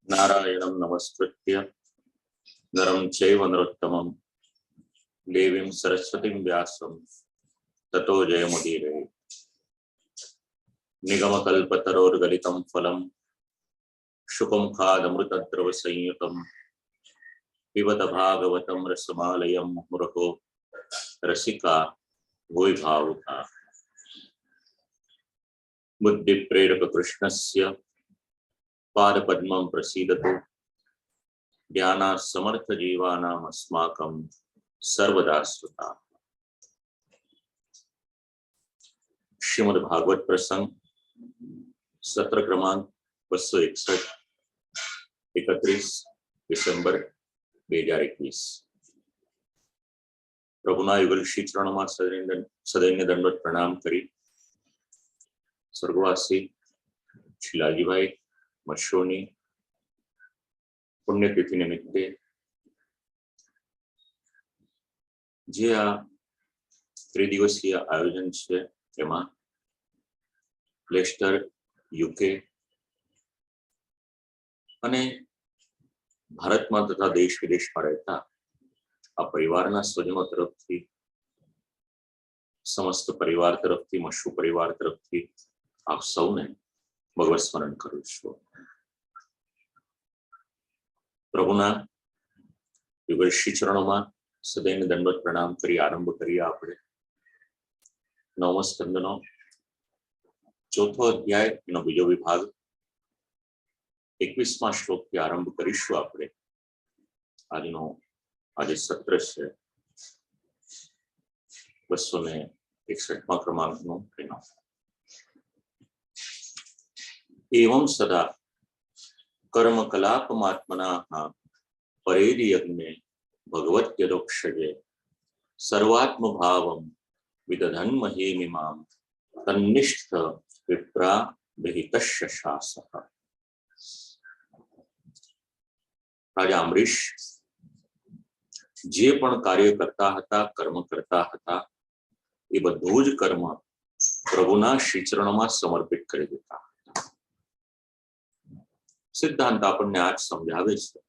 नारायणं नमस्कृत्य नरं चैव नरोत्तमं देवीं सरस्वतीं व्यासं ततो जयमुदीरये। निगमकल्पतरोर्गलितं फलं शुकमुखादमृतद्रवसंयुतं पिबत भागवतं रसमालयं मुहुरहो रसिका भुवि भावुका। बुद्धिप्रेरक कृष्णस्य पादपद्मं प्रसीदतु ज्ञानात् समर्थ जीवानाम् अस्माकं सर्वदा श्रुता। श्रीमद् भागवत प्रसंग सत्र क्रमांक 261 31 ડિસેમ્બર 2021। પ્રભુના યુગલ શ્રી ચરણોમાં સદૈન્ય દંડવત પ્રણામ કરી સ્વર્ગવાસી શ્રી લાલજીભાઈ મશોની પુણ્યતિથિ નિમિત્તે જે આ ત્રિદિવસીય આયોજન છે એમાં લેસ્ટર યુકે અને ભારતમાં તથા દેશ વિદેશમાં રહેતા આ પરિવારના સ્વજનો તરફથી, સમસ્ત પરિવાર તરફથી, મશુ પરિવાર તરફથી આપ સૌને ભગવત સ્મરણ કરું છું। પ્રભુના યુગલ શ્રી ચરણોમાં સદૈન્ય દંડવત પ્રણામ કરી આરંભ કરીએ આપણે 9મો સ્કંદનો 4થો અધ્યાય એનો બીજો વિભાગ 21મા શ્લોકથી આરંભ કરીશું આપણે। આજે સત્ર છે 261મા ક્રમાંકનું એનો। एवं सदा कर्म कलापमात्मना परेद यज्ञे भगवत्यदोक्षजे सर्वात्म भावं विदधन् महीमिमां तन्निष्ठ विप्रा विहितस्य शासः। राजा अम्बरीश जे पण कार्य करता हता, कर्म करता हता, ए बधुं ज कर्म प्रभुना श्रीचरणों समर्पित करी देता। सिद्धांत आपने आज समझावे छे।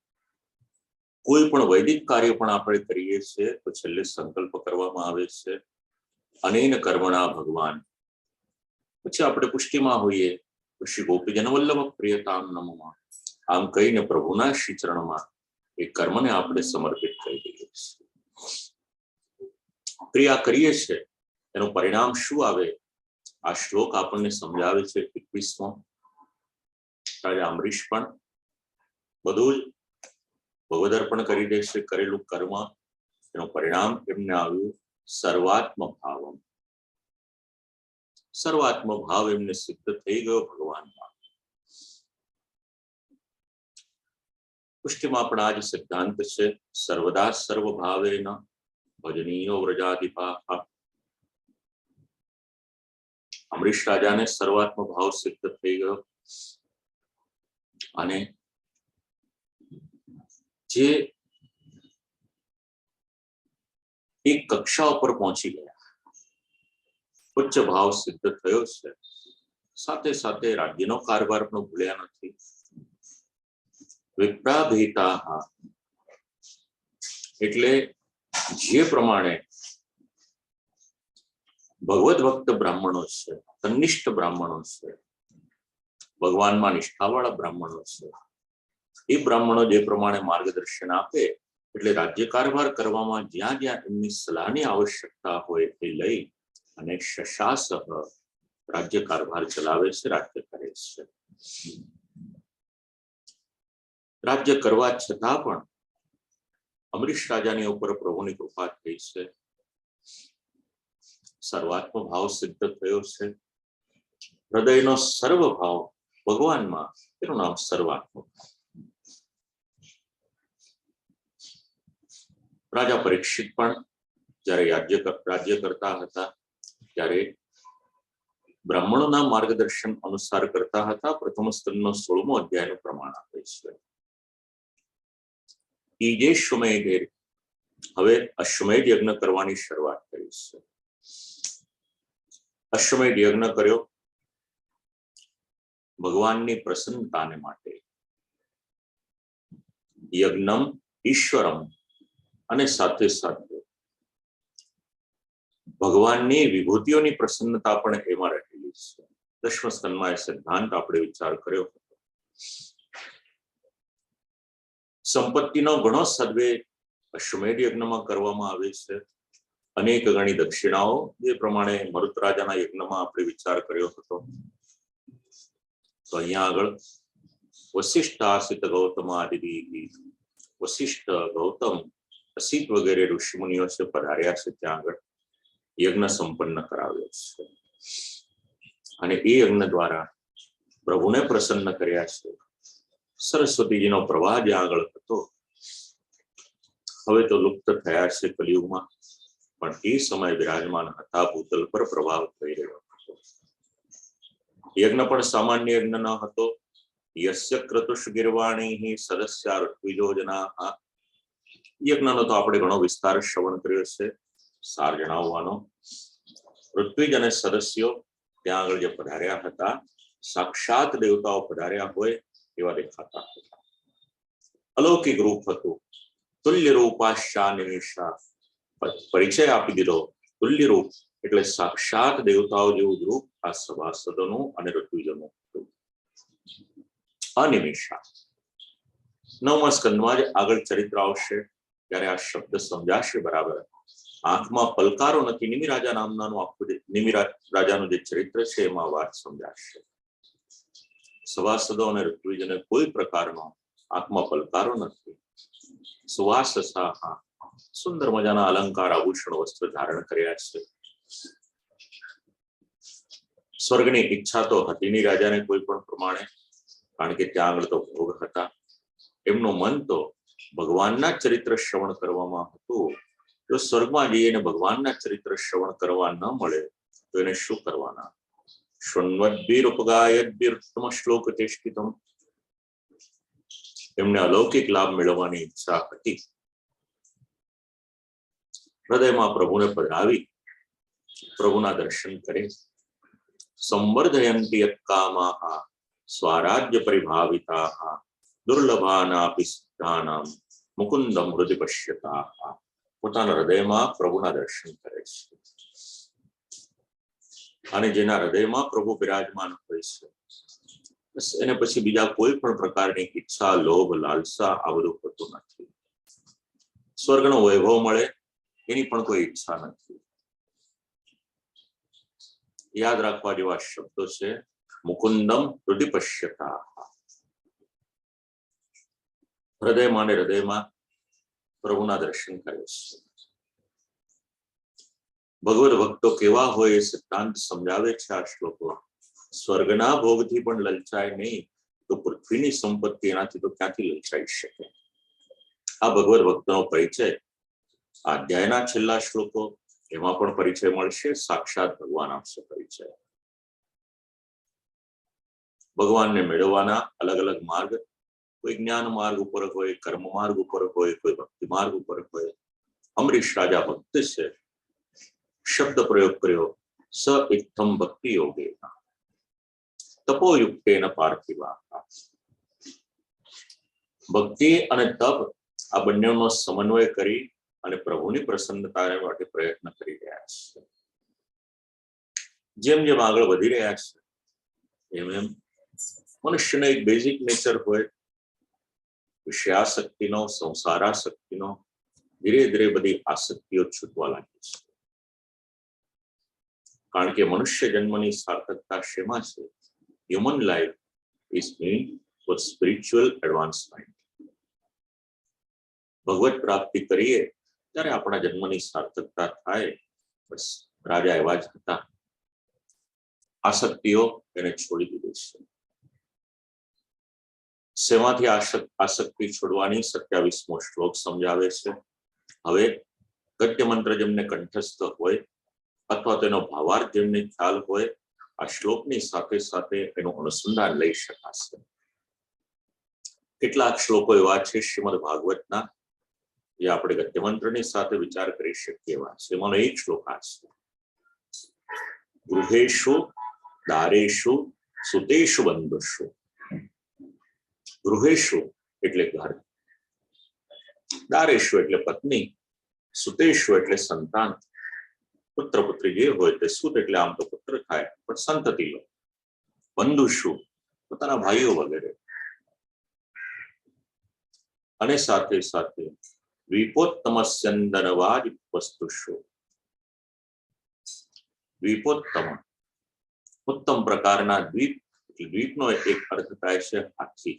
कोई पण वैदिक कार्य पण आपणे करीए छे तो छेल्ले संकल्प करवामां आवे छे अनेन कर्मणा भगवान। पछी आपणे पुष्टिमां होईए तो श्री गोपीजन वल्लभ प्रियताम नमः आम कहीने प्रभुना श्री चरणमां ए कर्मने आपणे समर्पित करी दईए छीए। क्रिया करीए छे एनुं परिणाम शुं आवे आ श्लोक आपणे समजावे छे। 21मो राजा अम्बरीश पण બધું જ ભગવદર્પણ કરી દેશે। કરેલું કર્મ એનું પરિણામ એમને આવ્યું સર્વાત્મ ભાવમ। સર્વાત્મ ભાવ એમને સિદ્ધ થઈ ગયો ભગવાનમાં। પુષ્ટિમાં પણ આ જ સિદ્ધાંત છે। સર્વદા સર્વભાવેન ભજનીયો વ્રજાધિપા। અમરીશ રાજાને સર્વાત્મ ભાવ સિદ્ધ થઈ ગયો અને જે એક કક્ષા ઉપર પહોંચી ગયા, ઉચ્ચ ભાવ સિદ્ધ થયો છે। સાથે સાથે રાજ્યનો કારભાર પણ ભૂલ્યા નથી। વિપ્રાભીતા એટલે જે પ્રમાણે ભગવદ ભક્ત બ્રાહ્મણો છે, તન્નિષ્ઠ બ્રાહ્મણો છે, ભગવાનમાં નિષ્ઠાવાળા બ્રાહ્મણો છે, એ બ્રાહ્મણો જે પ્રમાણે માર્ગદર્શન આપે એટલે રાજ્ય કારભાર કરવામાં જ્યાં જ્યાં એમની સલાહની આવશ્યકતા હોય એ લઈ અને શશાસહ રાજ્ય કારભાર ચલાવે છે, રાજ્ય કરે છે। રાજ્ય કરવા છતાં પણ અમરીશ રાજાની ઉપર પ્રભુની કૃપા થઈ છે। સર્વાત્મ ભાવ સિદ્ધ થયો છે। હૃદયનો સર્વ ભાવ ભગવાનમાં, એનું નામ સર્વાત્મ ભાવ। રાજા પરીક્ષિત પણ જ્યારે રાજ્ય કરતા હતા ત્યારે બ્રાહ્મણોના માર્ગદર્શન અનુસાર કરતા હતા। પ્રથમ સ્કંદનો 16મો અધ્યાયનું પ્રમાણ આપે છે। ઈજે શ્વમેધે હવે અશ્વમેધ યજ્ઞ કરવાની શરૂઆત કરી છે। અશ્વમેધ યજ્ઞ કર્યો ભગવાનની પ્રસન્નતાને માટે। યજ્ઞમ ઈશ્વરમ અને સાથે સાથે ભગવાનની વિભૂતિઓની પ્રસન્નતા પણ એમાં રહેલી છે. દશમ સ્કંદમાં એ સિદ્ધાંત આપણે વિચાર કર્યો હતો. સંપત્તિનો ઘણો સદવે અશ્વમેધ યજ્ઞમાં કરવામાં આવે છે. અનેક ગણી દક્ષિણાઓ જે પ્રમાણે મરુત રાજાના યજ્ઞમાં આપણે વિચાર કર્યો હતો. તો અહીંયા આગળ વશિષ્ઠ આસિત ગૌતમ આદિ વશિષ્ઠ ગૌતમ અસિત વગેરે ઋષિમુનિઓ છે પધાર્યા છે. ત્યાં આગળ યજ્ઞ સંપન્ન કરાવ્યો છે અને એ યજ્ઞ દ્વારા પ્રભુને પ્રસન્ન કર્યા છે. સરસ્વતીજીનો પ્રવાહ જ્યાં આગળ હતો હવે તો લુપ્ત થયા છે કલિયુગમાં, પણ એ સમય વિરાજમાન હતા. ભૂતલ પર પ્રભાવ થઈ રહ્યો હતો. યજ્ઞ પણ સામાન્ય યજ્ઞ ન હતો. યસ્ય ક્રતુષ ગિરવાણી સદસ્ય ઋત્વિજોજના. યજ્ઞનો તો આપણે ઘણો વિસ્તાર શ્રવણ કર્યો છે. સાર જણાવવાનો, ઋત્વિજ અને સદસ્યો ત્યાં આગળ જે પધાર્યા હતા સાક્ષાત દેવતાઓ પધાર્યા હોય એવા દેખાતા હતા. અલૌકિક રૂપ હતું. તુલ્ય રૂપાશ્ચા નિમિષા, પરિચય આપી દીધો. તુલ્ય રૂપ એટલે સાક્ષાત દેવતાઓ જેવું રૂપ આ સભાસદોનું અને ઋત્વિજોનું હતું. અનિમિષા 9મા સ્કંદમાં જ આગળ ચરિત્ર આવશે ત્યારે આ શબ્દ સમજાશે બરાબર. આંખમાં પલકારો નથી. નિમિ રાજા નામનાનું આખું નિમિ રાજાનું જે ચરિત્ર છે એમાં વાત સમજાશે. સભાસદો અને ઋત્વિજને કોઈ પ્રકારનો આંખમાં પલકારો નથી. સુવાસસા, સુંદર મજાના અલંકાર આભૂષણ વસ્ત્ર ધારણ કર્યા છે. સ્વર્ગની ઈચ્છા તો હતી નહીં રાજાને કોઈ પણ પ્રમાણે, કારણ કે ત્યાં આગળ તો ભોગ હતા. એમનું મન તો ભગવાનના ચરિત્ર શ્રવણ કરવામાં હતું. જો સ્વર્ગમાં જઈને ભગવાનના ચરિત્ર શ્રવણ કરવા ન મળે તો એને શું કરવાના? શૃણ્વદ્ભિરુપગાયદ્ભિરુત્તમ શ્લોક ચેષ્ટિતમ. એમને અલૌકિક લાભ મેળવવાની ઈચ્છા હતી. હૃદયમાં પ્રભુને પધરાવી પ્રભુના દર્શન કરે. સંવર્ધયંતિ યત્કામાઃ સ્વરાજ્ય પરિભાવિતાઃ દુર્લભાનાપી સિદ્ધાનામ મુકુંદમ હૃદિ પશ્યતાઃ. પોતાના હૃદયમાં પ્રભુના દર્શન કરે છે. અને જેના હૃદયમાં પ્રભુ બિરાજમાન હોય છે બસ એને પછી બીજા કોઈ પણ પ્રકારની ઈચ્છા, લોભ, લાલસા આ બધું હોતું નથી. સ્વર્ગનો વૈભવ મળે એની પણ કોઈ ઈચ્છા નથી. યાદ રાખવા જેવા શબ્દો છે. મુકુંદમ હૃદિ પશ્યતા. હૃદયમાં ને હૃદયમાં પ્રભુના દર્શન કરે છે. ભગવદ ભક્તો કેવા હોય એ સિદ્ધાંત સમજાવે છે આ શ્લોકો. સ્વર્ગના ભોગથી પણ લલચાય નહીં તો પૃથ્વીની સંપત્તિ એનાથી તો ક્યાંથી લલચાઈ શકે? આ ભગવદ ભક્તનો પરિચય આ અધ્યાયના છેલ્લા શ્લોકો એમાં પણ પરિચય મળશે. સાક્ષાત ભગવાન આપશે પરિચય. ભગવાનને મેળવવાના અલગ અલગ માર્ગ, કોઈ જ્ઞાન માર્ગ ઉપર હોય, કર્મ માર્ગ ઉપર હોય, કોઈ ભક્તિ માર્ગ ઉપર હોય. અમરીશ રાજા ભક્ત છે. શબ્દ પ્રયોગ કર્યો સ ઇત્થમ ભક્તિ યોગે તપોયુક્તેન પાર્થિવા. ભક્તિ અને તપ આ બંનેનો સમન્વય કરી અને પ્રભુની પ્રસન્નતા માટે પ્રયત્ન કરી રહ્યા છે. જેમ જેમ આગળ વધી રહ્યા છે એમ એમ મનુષ્યનો એક બેઝિક નેચર હોય વિષયાસક્તિનો, સંસારાસક્તિનો. ધીરે ધીરે બધી આસક્તિઓ છૂટવા લાગી છે. કારણ કે મનુષ્ય જન્મની સાર્થકતા શેમાં છે? Human life is meant for spiritual advancement. ભગવત પ્રાપ્તિ કરીએ ત્યારે આપણા જન્મની સાર્થકતા થાય. બસ રાજા એવા જ હતા. આસક્તિઓ એને છોડી દીધી છે. શેમાંથી આસક્તિ છોડવાની 27મો શ્લોક સમજાવે છે. હવે ગદ્ય મંત્ર જેમને કંઠસ્થ હોય અથવા તેનો ભાવાર્થ જેમને ખ્યાલ હોય આ શ્લોકની સાથે સાથે એનું અનુસંધાન લઈ શકાશે. કેટલાક શ્લોકો એવા છે શ્રીમદ ભાગવતના જે આપણે ગદ્ય મંત્રની સાથે વિચાર કરી શકીએ એવા છે. એમાંનો એક શ્લોક આ છે. ગૃહેશુ દારેશુ સુતેશુ બંધુષુ. ગૃહેશુ એટલે ઘર, દારેશુ એટલે પત્ની, સુતેશુ એટલે સંતાન, પુત્ર પુત્રી જે હોય તે સુત એટલે આમ તો પુત્ર થાય પણ સંતતિ લો, બંધુશુ પોતાના ભાઈઓ વગેરે, અને સાથે સાથે દ્વીપોત્તમસ્યંદનવાજ વસ્તુશુ, દ્વીપોત્તમ ઉત્તમ પ્રકારના દ્વીપ, દ્વીપનો એક અર્થ થાય છે હાથી,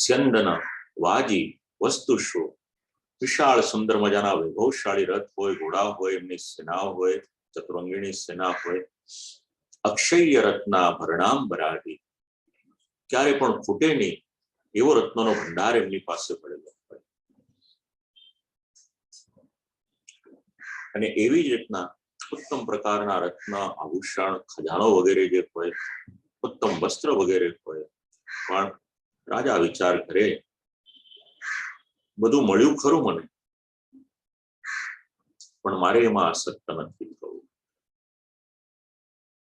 સ્યંદન વાજી વસ્તુશુ વિશાળ સુંદર મજાના વૈભવશાળી રથ હોય, ઘોડા હોય, એમની સેના હોય, ચતુરંગીણી સેના હોય, અક્ષય રત્ના ભરણાંબરાદી, ક્યારે પણ ફૂટે નહીં એવો રત્નોનો ભંડાર એમની પાસે પડેલો હોય. અને એવી જ રીતના ઉત્તમ પ્રકારના રત્ન, આભૂષણ, ખજાનો વગેરે જે હોય, ઉત્તમ વસ્ત્ર વગેરે હોય, પણ રાજા વિચાર કરે બધું મળ્યું ખરું મને, પણ મારે એમાં અસત્ય નથી થવું.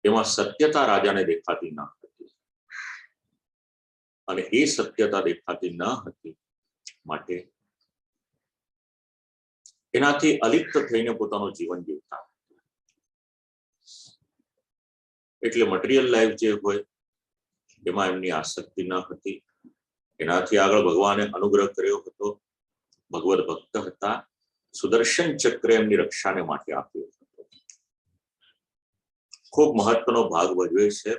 એમાં સત્યતા રાજાને દેખાતી ન હતી, અને એ સત્યતા દેખાતી ન હતી માટે એનાથી અલિપ્ત થઈને પોતાનું જીવન જીવતા. એટલે મટીરિયલ લાઈફ જે હોય એમાં એમની આસક્તિ ન હતી. એનાથી આગળ ભગવાને અનુગ્રહ કર્યો હતો, ભગવદ ભક્ત હતા, સુદર્શન ચક્ર એમની રક્ષાને માટે આપ્યો હતો. ખૂબ મહત્વનો ભાગ ભજવે છે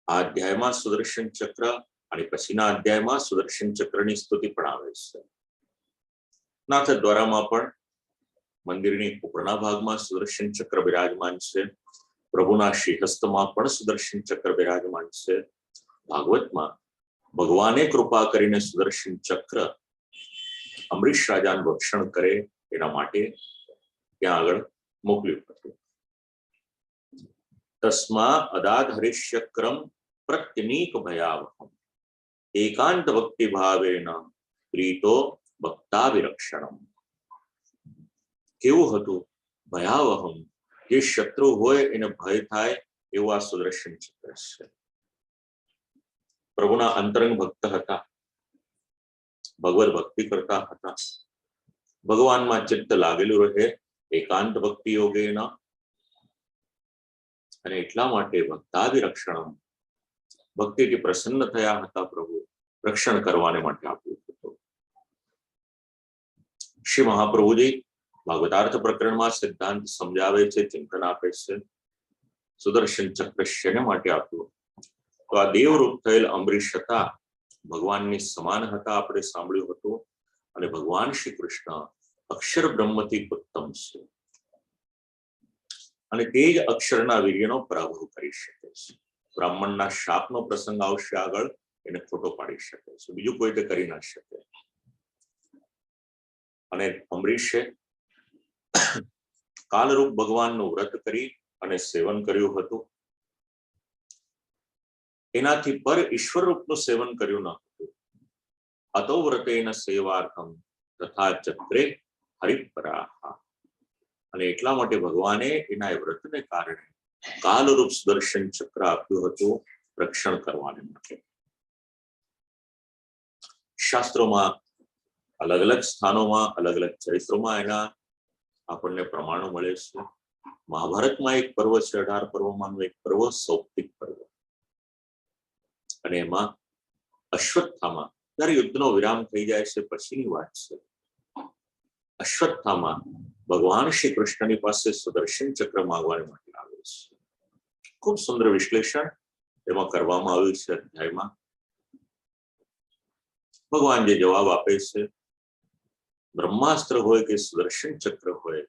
આ અધ્યાયમાં સુદર્શન ચક્ર, અને પછીના અધ્યાયમાં સુદર્શન ચક્રની સ્તુતિ પણ આવે છે. નાથ દ્વારામાં પણ મંદિરની ઉપરના ભાગમાં સુદર્શન ચક્ર બિરાજમાન છે, પ્રભુના શ્રીહસ્તમાં પણ સુદર્શન ચક્ર બિરાજમાન છે. ભાગવતમાં ભગવાને કૃપા કરીને સુદર્શન ચક્ર અમરીશ રાજાનું રક્ષણ કરે એના માટે ત્યાં આગળ મોકલ્યું હતું. તસ્મા અદાદ હરિશ્ચક્રમ પ્રત્યનીક ભયાવહમ એકાંત ભક્તિ ભાવેન પ્રીતો ભક્તાવિરક્ષણમ. કેવું હતું? ભયાવહમ, જે શત્રુ હોય એને ભય થાય એવું આ સુદર્શન ચક્ર છે. પ્રભુના અંતરંગ ભક્ત હતા, ભગવદ ભક્તિ કરતા હતા, ભગવાનમાં ચિત્ત લાગેલું રહે એકાંત ભક્તિ યોગેન, અને એટલા માટે ભક્તાવિરક્ષણમ, ભક્તિથી પ્રસન્ન થયા હતા પ્રભુ, રક્ષણ કરવાને માટે આપ્યું હતું. શ્રી મહાપ્રભુજી ભાગવતાર્થ પ્રકરણમાં સિદ્ધાંત સમજાવે છે, ચિંતન આપે છે. સુદર્શન ચક્ર શેને માટે આપ્યું? તો આ દેવરૂપ થયેલ અમરીશ હતા, ભગવાનની સમાન હતા, આપણે સાંભળ્યું હતું. અને ભગવાન શ્રી કૃષ્ણ અક્ષર બ્રહ્મથી ઉત્તમ છે, અને તે જ અક્ષરના વીર્યનો પરાભવ કરી શકે છે. બ્રાહ્મણના શાપનો પ્રસંગ આવશે આગળ, એને ખોટો પાડી શકે છે, બીજું કોઈ તે કરી ના શકે. અને અમરીશે કાલરૂપ ભગવાનનું વ્રત કરી અને સેવન કર્યું હતું. એનાથી પર ઈશ્વર રૂપનું સેવન કર્યું ન હતું. અતો વ્રતેન સેવાર્થમ તથા ચક્રે હરિપરાહ, અને એટલા માટે ભગવાને એના એ વ્રતને કારણે કાલરૂપ સુદર્શન ચક્ર આપ્યું હતું, રક્ષણ કરવાને માટે. શાસ્ત્રોમાં અલગ અલગ સ્થાનોમાં, અલગ અલગ ચરિત્રોમાં એના આપણને પ્રમાણો મળે છે. મહાભારતમાં એક પર્વ છે, 18 પર્વમાંનું એક પર્વ સૌપ્તિક પર્વ, અને એમાં અશ્વત્થામા, જ્યારે યુદ્ધનો વિરામ થઈ જાય છે પછીની વાત છે. અશ્વત્થામા ભગવાન શ્રી કૃષ્ણની પાસે સુદર્શન ચક્ર માંગવા માટે આવે છે. ખૂબ સુંદર વિશ્લેષણ એમાં કરવામાં આવ્યું છે અધ્યાયમાં. ભગવાન જે જવાબ આપે છે, બ્રહ્માસ્ત્ર હોય કે સુદર્શન ચક્ર હોય,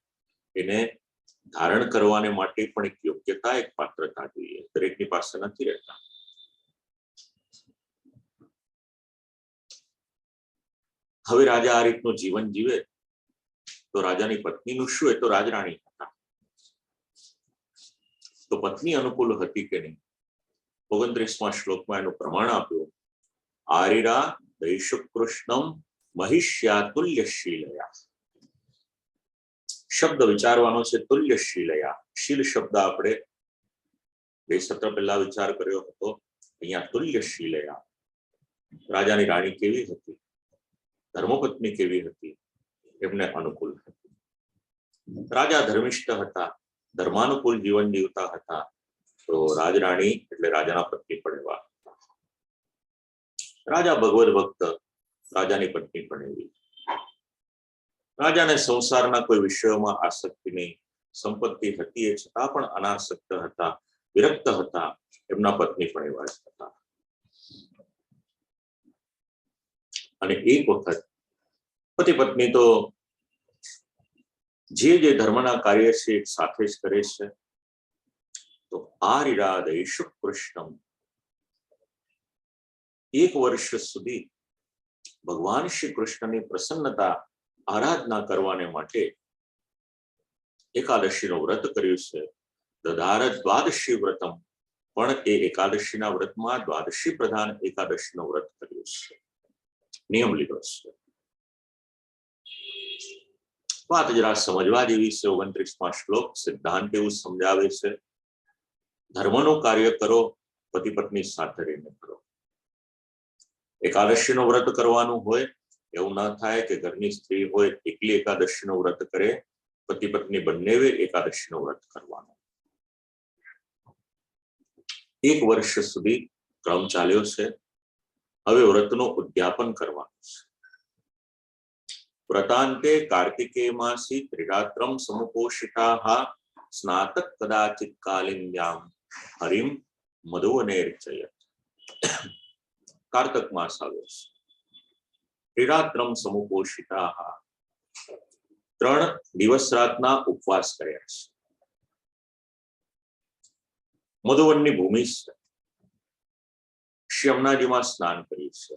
એને ધારણ કરવાને માટે પણ એક યોગ્યતા, એક પાત્રતા જોઈએ, દરેકની પાસે નથી રહેતા. હવે રાજા આ રીતનું જીવન જીવે તો રાજાની પત્નીનું શું? એ તો રાજરાણી હતા, તો પત્ની અનુકૂળ હતી કે નહીં? 29મા શ્લોકમાં એનું પ્રમાણ આપ્યું. આરિરા દૈશુ કૃષ્ણમ મહિષ્યા તુલ્યશીલયા. શબ્દ વિચારવાનો છે, તુલ્યશીલયા. શીલ શબ્દ આપણે 2 સત્ર પહેલા વિચાર કર્યો હતો, અહીંયા તુલ્યશીલયા. રાજાની રાણી કેવી હતી? ધર્મપત્ની કેવી હતી? એમને અનુકૂળ હતી. રાજા ધર્મિષ્ઠ હતા, ધર્માનુકૂળ જીવન જીવતા હતા, તો રાજરાણી એટલે રાજાના પત્ની પણ એવા હતા. રાજા ભગવદ ભક્ત, રાજાની પત્ની પણ એવી. રાજાને સંસારના કોઈ વિષયોમાં આસક્તિ નહીં, સંપત્તિ હતી એ છતાં પણ અનાસક્ત હતા, વિરક્ત હતા. એમના પત્ની પણ એવા જ હતા. અને એક વખત પતિ પત્ની તો જે ધર્મના કાર્ય છે એક સાથે જ કરે છે. તો આરિરાદેશુ કૃષ્ણમ, એક વર્ષ સુધી ભગવાન શ્રી કૃષ્ણની પ્રસન્નતા આરાધના કરવાને માટે એકાદશીનું વ્રત કર્યું છે. દધાર દ્વાદશી વ્રતમ, પણ એ એકાદશીના વ્રતમાં દ્વાદશી પ્રધાન એકાદશીનું વ્રત કર્યું છે, નિયમ લીધો છે. વાત જરા સમજવા જેવી છે. 29મા શ્લોક સિદ્ધાંત એવું સમજાવે છે, ધર્મનું કાર્ય કરો, પતિ પત્ની સાથે રહીને કરો. એકાદશીનું વ્રત કરવાનું હોય એવું ના થાય કે ઘરની સ્ત્રી હોય એકલી એકાદશીનું વ્રત કરે, પતિ પત્ની બંને એકાદશીનું વ્રત કરવાનું. એક વર્ષ સુધી ક્રમ ચાલ્યો છે. હવે વ્રતનું ઉદ્યાપન કરવાનું છે. વ્રતાંતે કાર્તિકે માસી ત્રિરાત્રમ સમુપોષિતાઃ સ્નાતક કદાચિત કાલિન્દ્યામ હરિમ મધુવનેર્ચયત. કાર્તક માસ આવ્યો છે. ત્રિરાત્રમ સમુપોષિતાઃ, 3 દિવસ રાતના ઉપવાસ કર્યા છે. મધુવનની ભૂમિ છે. શ્રી યમુનાજીમાં સ્નાન કર્યું છે.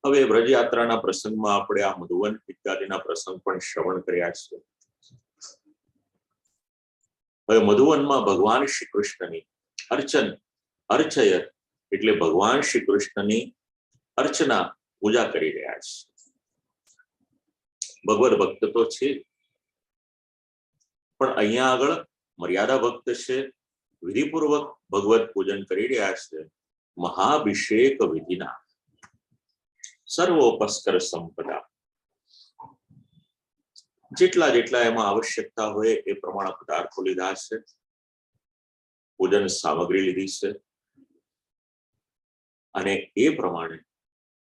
હવે વ્રજયાત્રાના પ્રસંગમાં આપણે આ મધુવન ઇત્યાદિના પ્રસંગ પણ શ્રવણ કર્યા છે. હવે મધુવનમાં ભગવાન શ્રી કૃષ્ણની અર્ચયત એટલે ભગવાન શ્રી કૃષ્ણની અર્ચના પૂજા કરી રહ્યા છે. ભગવદ ભક્ત તો છે, પણ અહીંયા આગળ મર્યાદા ભક્ત છે. વિધિપૂર્વક ભગવદ પૂજન કરી રહ્યા છે. મહાભિષેક વિધિના સર્વોપસ્કર સંપદા, જેટલા જેટલા એમાં આવશ્યકતા હોય એ પ્રમાણે પદાર્થો લીધા છે, પૂજન સામગ્રી લીધી છે. અને એ પ્રમાણે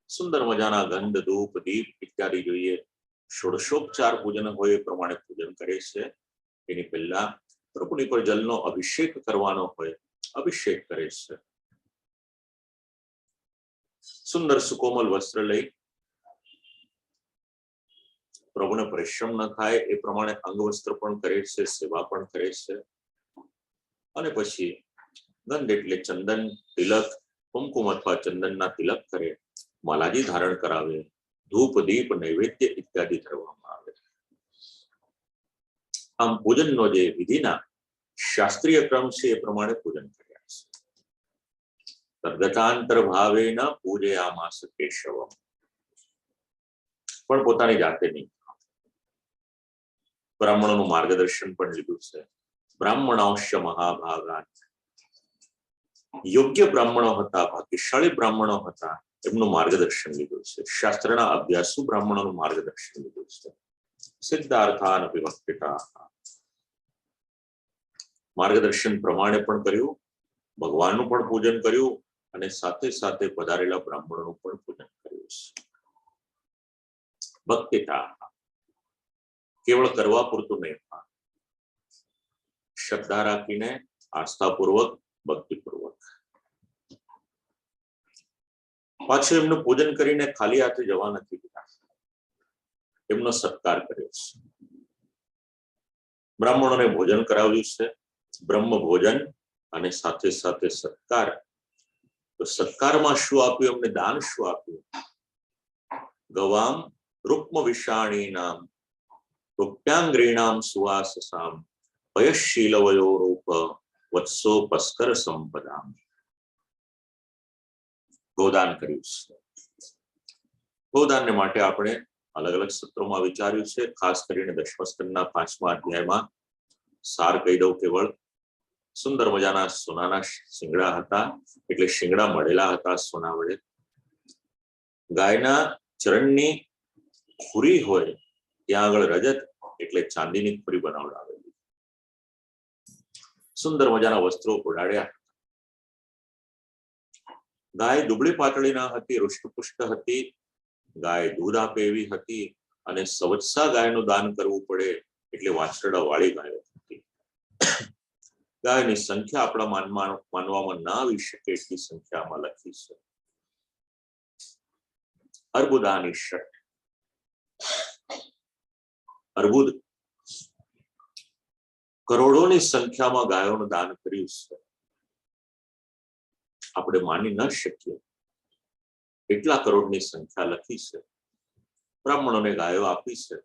સુંદર મજાના ગંધ, ધૂપ, દીપ ઇત્યાદિ જોઈએ. ષોડશોપચાર પૂજન હોય એ પ્રમાણે પૂજન કરે છે. એની પહેલા પ્રભુની પર જલનો અભિષેક કરવાનો હોય, અભિષેક કરે છે. સુંદર સુકોમલ વસ્ત્ર લઈ પ્રભુને પરિશ્રમ ન થાય એ પ્રમાણે અંગવસ્ત્ર પણ કરે છે, સેવા પણ કરે છે. અને પછી ગંધ એટલે ચંદન, તિલક, કુમકુમ અથવા ચંદનના તિલક કરે, માલાજી ધારણ કરાવે, ધૂપ, દીપ, નૈવેદ્ય ઇત્યાદિ ધરવામાં આવે. આમ પૂજનનો જે વિધિના શાસ્ત્રીય ક્રમ છે એ પ્રમાણે પૂજન કર્યા છે. તદ્ગતાંતર ભાવેન પૂજયામાસ કેશવમ, પણ પોતાની જાતે નહીં, બ્રાહ્મણોનું માર્ગદર્શન પણ લીધું છે. બ્રાહ્મણોશ્ય મહાભાગાન, યોગ્ય બ્રાહ્મણો હતા, ભાગ્યશાળી બ્રાહ્મણો હતા, એમનું માર્ગદર્શન લીધું છે. શાસ્ત્રના અભ્યાસુ બ્રાહ્મણોનું માર્ગદર્શન લીધું છે. સિદ્ધાર્થાન વિભક્તિતા, માર્ગદર્શન પ્રમાણે પણ કર્યું, ભગવાનનું પણ પૂજન કર્યું અને સાથે સાથે પધારેલા બ્રાહ્મણોનું પણ પૂજન કર્યું છે. ભક્તિતા, કેવળ કરવા પૂરતું નહીં, શ્રદ્ધા રાખીને, આસ્થાપૂર્વક, ભક્તિપૂર્વક. પાછું એમનું પૂજન કરીને ખાલી હાથે જવા નથી દીધા, એમનો સત્કાર કર્યો છે. બ્રાહ્મણોને ભોજન કરાવ્યું છે, બ્રહ્મ ભોજન અને સાથે સાથે સત્કાર. તો સત્કારમાં શું આપ્યું એમને? દાન શું આપ્યું? ગવામ રૂક્મ વિષાણીનામ રૂપ્યાંગ્રીણામ સુવાસસામ પયશીલવયો રૂપ વત્સો પસ્કર સંપદામ. ગોદાન કર્યું છે. ગોદાનને માટે આપણે અલગ અલગ સત્રોમાં વિચાર્યું છે. ખાસ કરીને દશમસ્કંદના 5મા અધ્યાયમાં સાર કહી દઉં કેવળ. સુંદર મજાના સોનાના શિંગડા હતા, એટલે શિંગડા મળેલા હતા સોના વડે. ગાયના ચરણની ખુરી હોય ત્યાં આગળ રજત એટલે ચાંદીની ખુરી બનાવડાવેલી, સુંદર મજાના વસ્ત્રો ઓઢાડ્યા. ગાય દુબળી પાતળી ના હતી, હૃષ્ટપુષ્ટ હતી. ગાય દૂધ આપે એવી હતી અને સવત્સા ગાયનું દાન કરવું પડે એટલે વાછરડા વાળી ગાયો હતી. ગાયની સંખ્યા આપણા માનવામાં ના આવી શકે એટલી સંખ્યામાં લખી છે. અર્બુદાની ષટ, અર્બુદ કરોડોની સંખ્યામાં ગાયોનું દાન કર્યું છે. આપણે માની ન શકીએ એટલા કરોડની સંખ્યા લખી છે. બ્રાહ્મણોને ગાયો આપી છે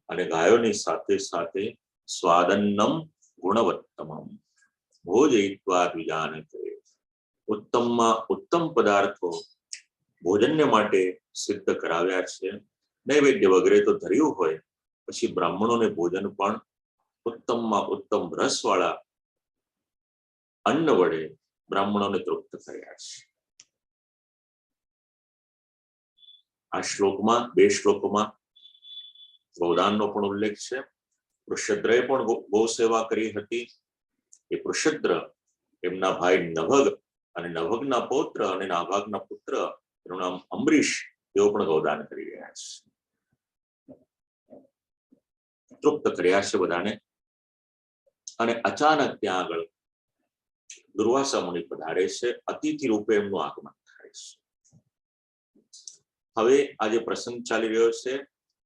અને ગાયોની સાથે સાથે સ્વાદન્નમ ગુણવત્તમમ ભોજયિત્વા દ્વિજાનતે, ઉત્તમમાં ઉત્તમ પદાર્થો ભોજનને માટે સિદ્ધ કરાવ્યા છે. નૈવેદ્ય વગેરે તો ધર્યું હોય, પછી બ્રાહ્મણોને ભોજન પણ ઉત્તમમાં ઉત્તમ રસવાળા અન્ન વડે બ્રાહ્મણોને તૃપ્ત કર્યા છે. આ શ્લોકમાં, બે શ્લોકોમાં ગૌદાનનો પણ ઉલ્લેખ છે. વૃષદ્રએ પણ ગૌ સેવા કરી હતી. એ વૃષદ્ર એમના ભાઈ નભગ અને નભગના પૌત્ર અને નાભાગના પુત્ર, એનું નામ અંબરીશ, તેઓ પણ ગૌદાન કરી રહ્યા છે. તૃપ્ત કર્યા છે બધાને. અને અચાનક ત્યાં આગળ દુર્વાસા મુનિ પધારે છે. અતિથિ રૂપે એમનું આગમન થાય છે. હવે આ જે પ્રસંગ ચાલી રહ્યો છે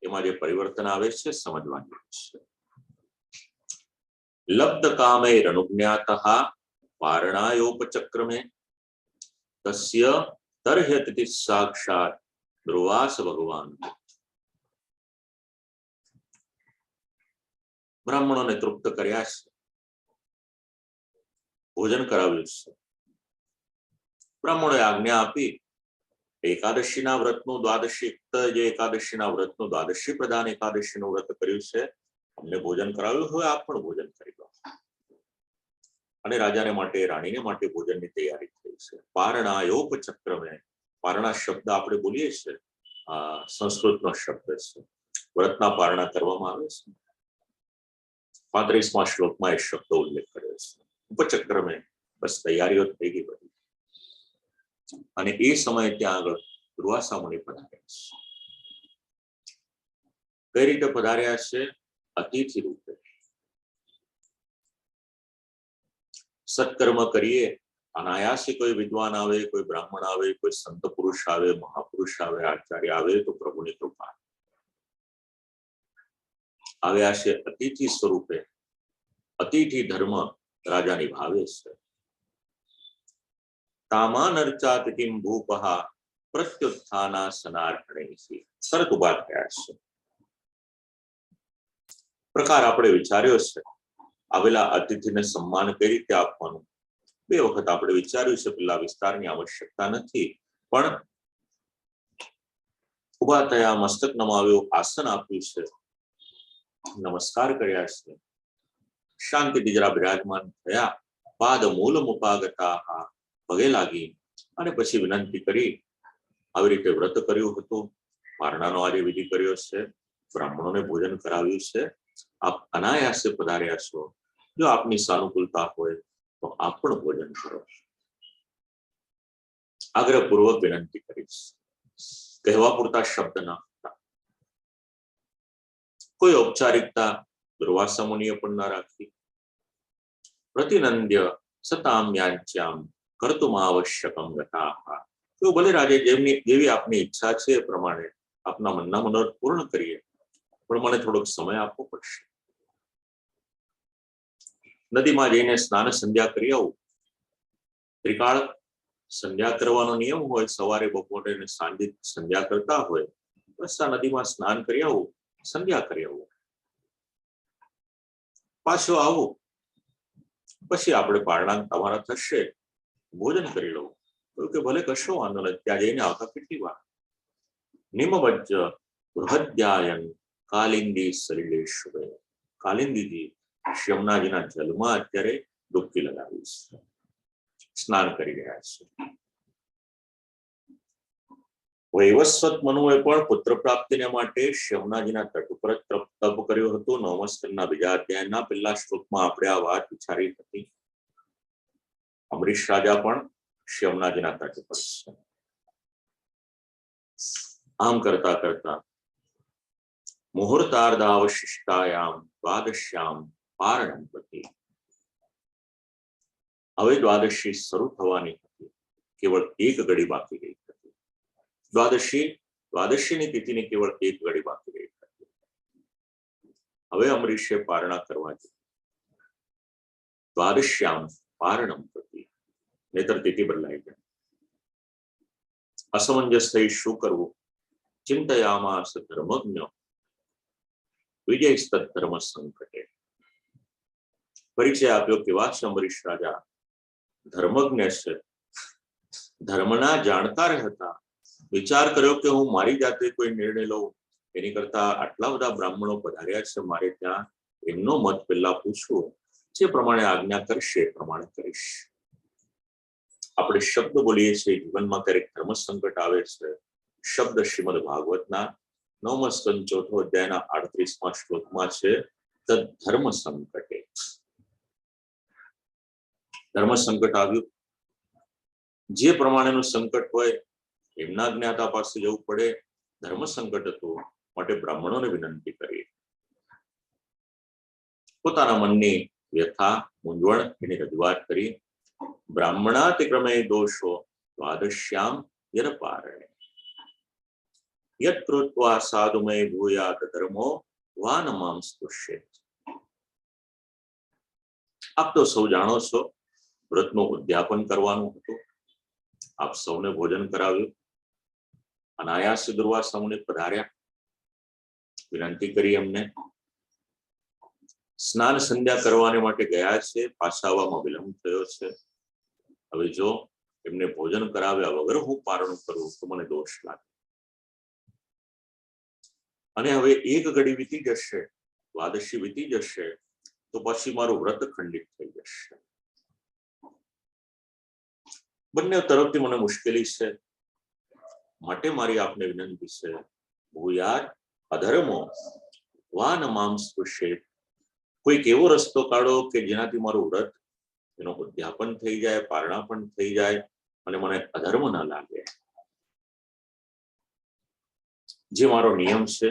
એમાં જે પરિવર્તન આવે છે સમજવાનું છે. લબ્ધ કામે રનુજ્ઞાતઃ વારણાયોપચક્રમે તસ્ય તર્હ્યતિ સાક્ષાત દુર્વાસ ભગવાન. બ્રાહ્મણોને તૃપ્ત કર્યા છે, ભોજન કરાવ્યું છે. બ્રાહ્મણોએ આજ્ઞા આપી, એકાદશીના વ્રતનું દ્વાદશી, જે એકાદશીના વ્રતનું દ્વાદશી પ્રધાન એકાદશીનું વ્રત કર્યું છે, અમને ભોજન કરાવ્યું હોય, આપ પણ ભોજન કરી લો. અને રાજાને માટે, રાણીને માટે ભોજનની તૈયારી થઈ છે. પારણાયોપચક્રમે, પારણા શબ્દ આપણે બોલીએ છીએ, સંસ્કૃતનો શબ્દ છે. વ્રતના પારણા કરવામાં આવે છે. 35મા શ્લોકમાં એ શબ્દ ઉલ્લેખ કર્યો છે. ઉપચક્રમે બસ તૈયારીઓ થઈ ગઈ બધી. અને એ સમયે ત્યાં આગળ દુર્વાસા મુનિ પધાર્યા છે. કઈ રીતે પધાર્યા છે? અતિથિ રૂપે. સત્કર્મ કરીએ, અનાયાસી કોઈ વિદ્વાન આવે, કોઈ બ્રાહ્મણ આવે, કોઈ સંત પુરુષ આવે, મહાપુરુષ આવે, આચાર્ય આવે તો પ્રભુની કૃપા. આવ્યા છે અતિથિ સ્વરૂપે. અતિથિ ધર્મ રાજા નિભાવે છે. તામાનર્ચાતિથિમ ભૂપઃ પ્રત્યુત્થાના સનાર્થણેસી. તરત ઉભા થયા છે. પ્રકાર આપણે વિચાર્યો છે. આવેલા અતિથિને સન્માન કઈ રીતે આપવાનું, બે વખત આપણે વિચાર્યું છે. પેલા વિસ્તારની આવશ્યકતા નથી, પણ ઉભા થયા, મસ્તક નમાવ્યું, આસન આપ્યું છે, નમસ્કાર કર્યા છે. શાંતિથી જરા બિરાજમાન થયા. પાદ મૂલ મુપાગતા, પગે લાગી અને પછી વિનંતી કરી. આવી રીતે વ્રત કર્યું હતું, પારણાનો આજે વિધિ કર્યો છે, બ્રાહ્મણોને ભોજન કરાવ્યું છે, આપ અનાયાસે પધાર્યા છો. જો આપની સાનુકૂળતા હોય તો આપ પણ ભોજન કરો. આગ્રહપૂર્વક વિનંતી કરીશ. કહેવા પૂરતા શબ્દ ના હતા. કોઈ ઔપચારિકતા દુર્વાસા મુનિએ પણ ના રાખી. પ્રતિનંદ્ય સતામ યાચ્યામ કર્તુમ આવશ્યકમ ગતાઃ. તો ભલે રાજે જેવી આપની ઈચ્છા છે એ પ્રમાણે આપના મનના મનોરથ પૂર્ણ કરીએ, પણ મને થોડોક સમય આપવો પડશે. નદીમાં જઈને સ્નાન સંધ્યા કરી આવું. ત્રિકાળ સંધ્યા કરવાનો નિયમ હોય, સવારે, બપોરે અને સાંજે સંધ્યા કરતા હોય. બસ આ નદીમાં સ્નાન કરી આવું, સંધ્યા કરી આવું, પાછો આવું. પછી આપણે પારણા તમારા થશે, ભોજન કરી લઉં. કે ભલે કશો વાંધો નથી. ત્યાં જઈને આવતા કેટલી વાર. નિમવજ્જ બૃહદ્યાયન કાલિંદી સલિલેશ્વરે. કાલિંદીજી યમુનાજીના જલમાં અત્યારે ડૂબકી લગાવી છે, સ્નાન કરી રહ્યા છે. વૈવસ્વત મનુએ પણ પુત્ર પ્રાપ્તિને માટે શમનાજીના તટ ઉપર તપ કર્યો હતો. 9મા સ્કંદના બીજા અધ્યાયના પહેલા શ્લોકમાં આપણે આ વાત વિચારી હતી. અમરીશ રાજા પણ શમનાજીના તટ ઉપર છે. આમ કરતા કરતા મુહૂર્તાર્ધાવશિષ્ટાયામ દ્વાદશ્યામ પારણપતિ, હવે દ્વાદશી શરૂ થવાની હતી. કેવળ એક ઘડી બાકી રહી હતી. દ્વાદશીની તિથિની કેવળ એક ઘડી બાકી રહી હતી. હવે અમરીશે પારણા કરવા દીધી. દ્વાદશ્યામ પારણપતિ, નેતર તિથિ બદલાઈ ગઈ. અસમંજસ થઈ શું કરવું? ચિંતયામાસ ધર્મજ્ઞ વિજય ધર્મ સંકટે. પરિચય આપ્યો કેવા છે અમરીશ રાજા? ધર્મજ્ઞ છે, ધર્મના જાણકાર હતા. વિચાર કર્યો કે હું મારી જાતે કોઈ નિર્ણય લઉં એની કરતા આટલા બધા બ્રાહ્મણો પધાર્યા છે મારે ત્યાં, એમનો મત પહેલા પૂછવું, જે પ્રમાણે આજ્ઞા કરશે એ પ્રમાણે કરીશ. આપણે શબ્દ બોલીએ છીએ જીવનમાં, ક્યારેક ધર્મ સંકટ આવે છે. શબ્દ શ્રીમદ ભાગવતના 9મા સ્કંદ 4થો અધ્યાયના 38મા શ્લોકમાં છે, ધર્મ સંકટે. ધર્મ સંકટ આવ્યું. જે પ્રમાણેનું સંકટ હોય એમના જ્ઞાતા પાસે જવું પડે. ધર્મ સંકટ હતું, માટે બ્રાહ્મણોને વિનંતી કરી. પોતાના મનની વ્યથા, મૂંઝવણ એની રજૂઆત કરી. બ્રાહ્મણાતિક્રમે દોષો દ્વાદશ્યામ યર પારણે યત કૃત્વા સાધુમય ભૂયાત ધર્મો વાન મામ સ્પૃશ્યેત. આપ તો સૌ જાણો છો, વ્રતનું ઉદ્યાપન કરવાનું હતું. આપ સૌને ભોજન કરાવ્યું. અનાયાસ દુર્વાસા મુનિ પધાર્યા. વિનંતી કરી એમને. સ્નાન સંધ્યા કરવાને માટે ગયા છે, પાછા આવવામાં વિલંબ થયો છે. હવે જો એમને ભોજન કરાવ્યા વગર હું પારણું કરું તો મને દોષ લાગે. અને હવે એક ઘડી વીતી જશે, દ્વાદશી વીતી જશે, તો પછી મારું વ્રત ખંડિત થઈ જશે. બંને તરફથી મને મુશ્કેલી છે, માટે મારી આપને વિનંતી છે, ભૂયાત અધર્મો વાન મામ સ્પૃશ્યેત. કોઈક એવો રસ્તો કાઢો કે જેનાથી મારું વ્રત એનો ઉદ્યાપન થઈ જાય, પારણા પણ થઈ જાય અને મને અધર્મ ના લાગે. જે મારો નિયમ છે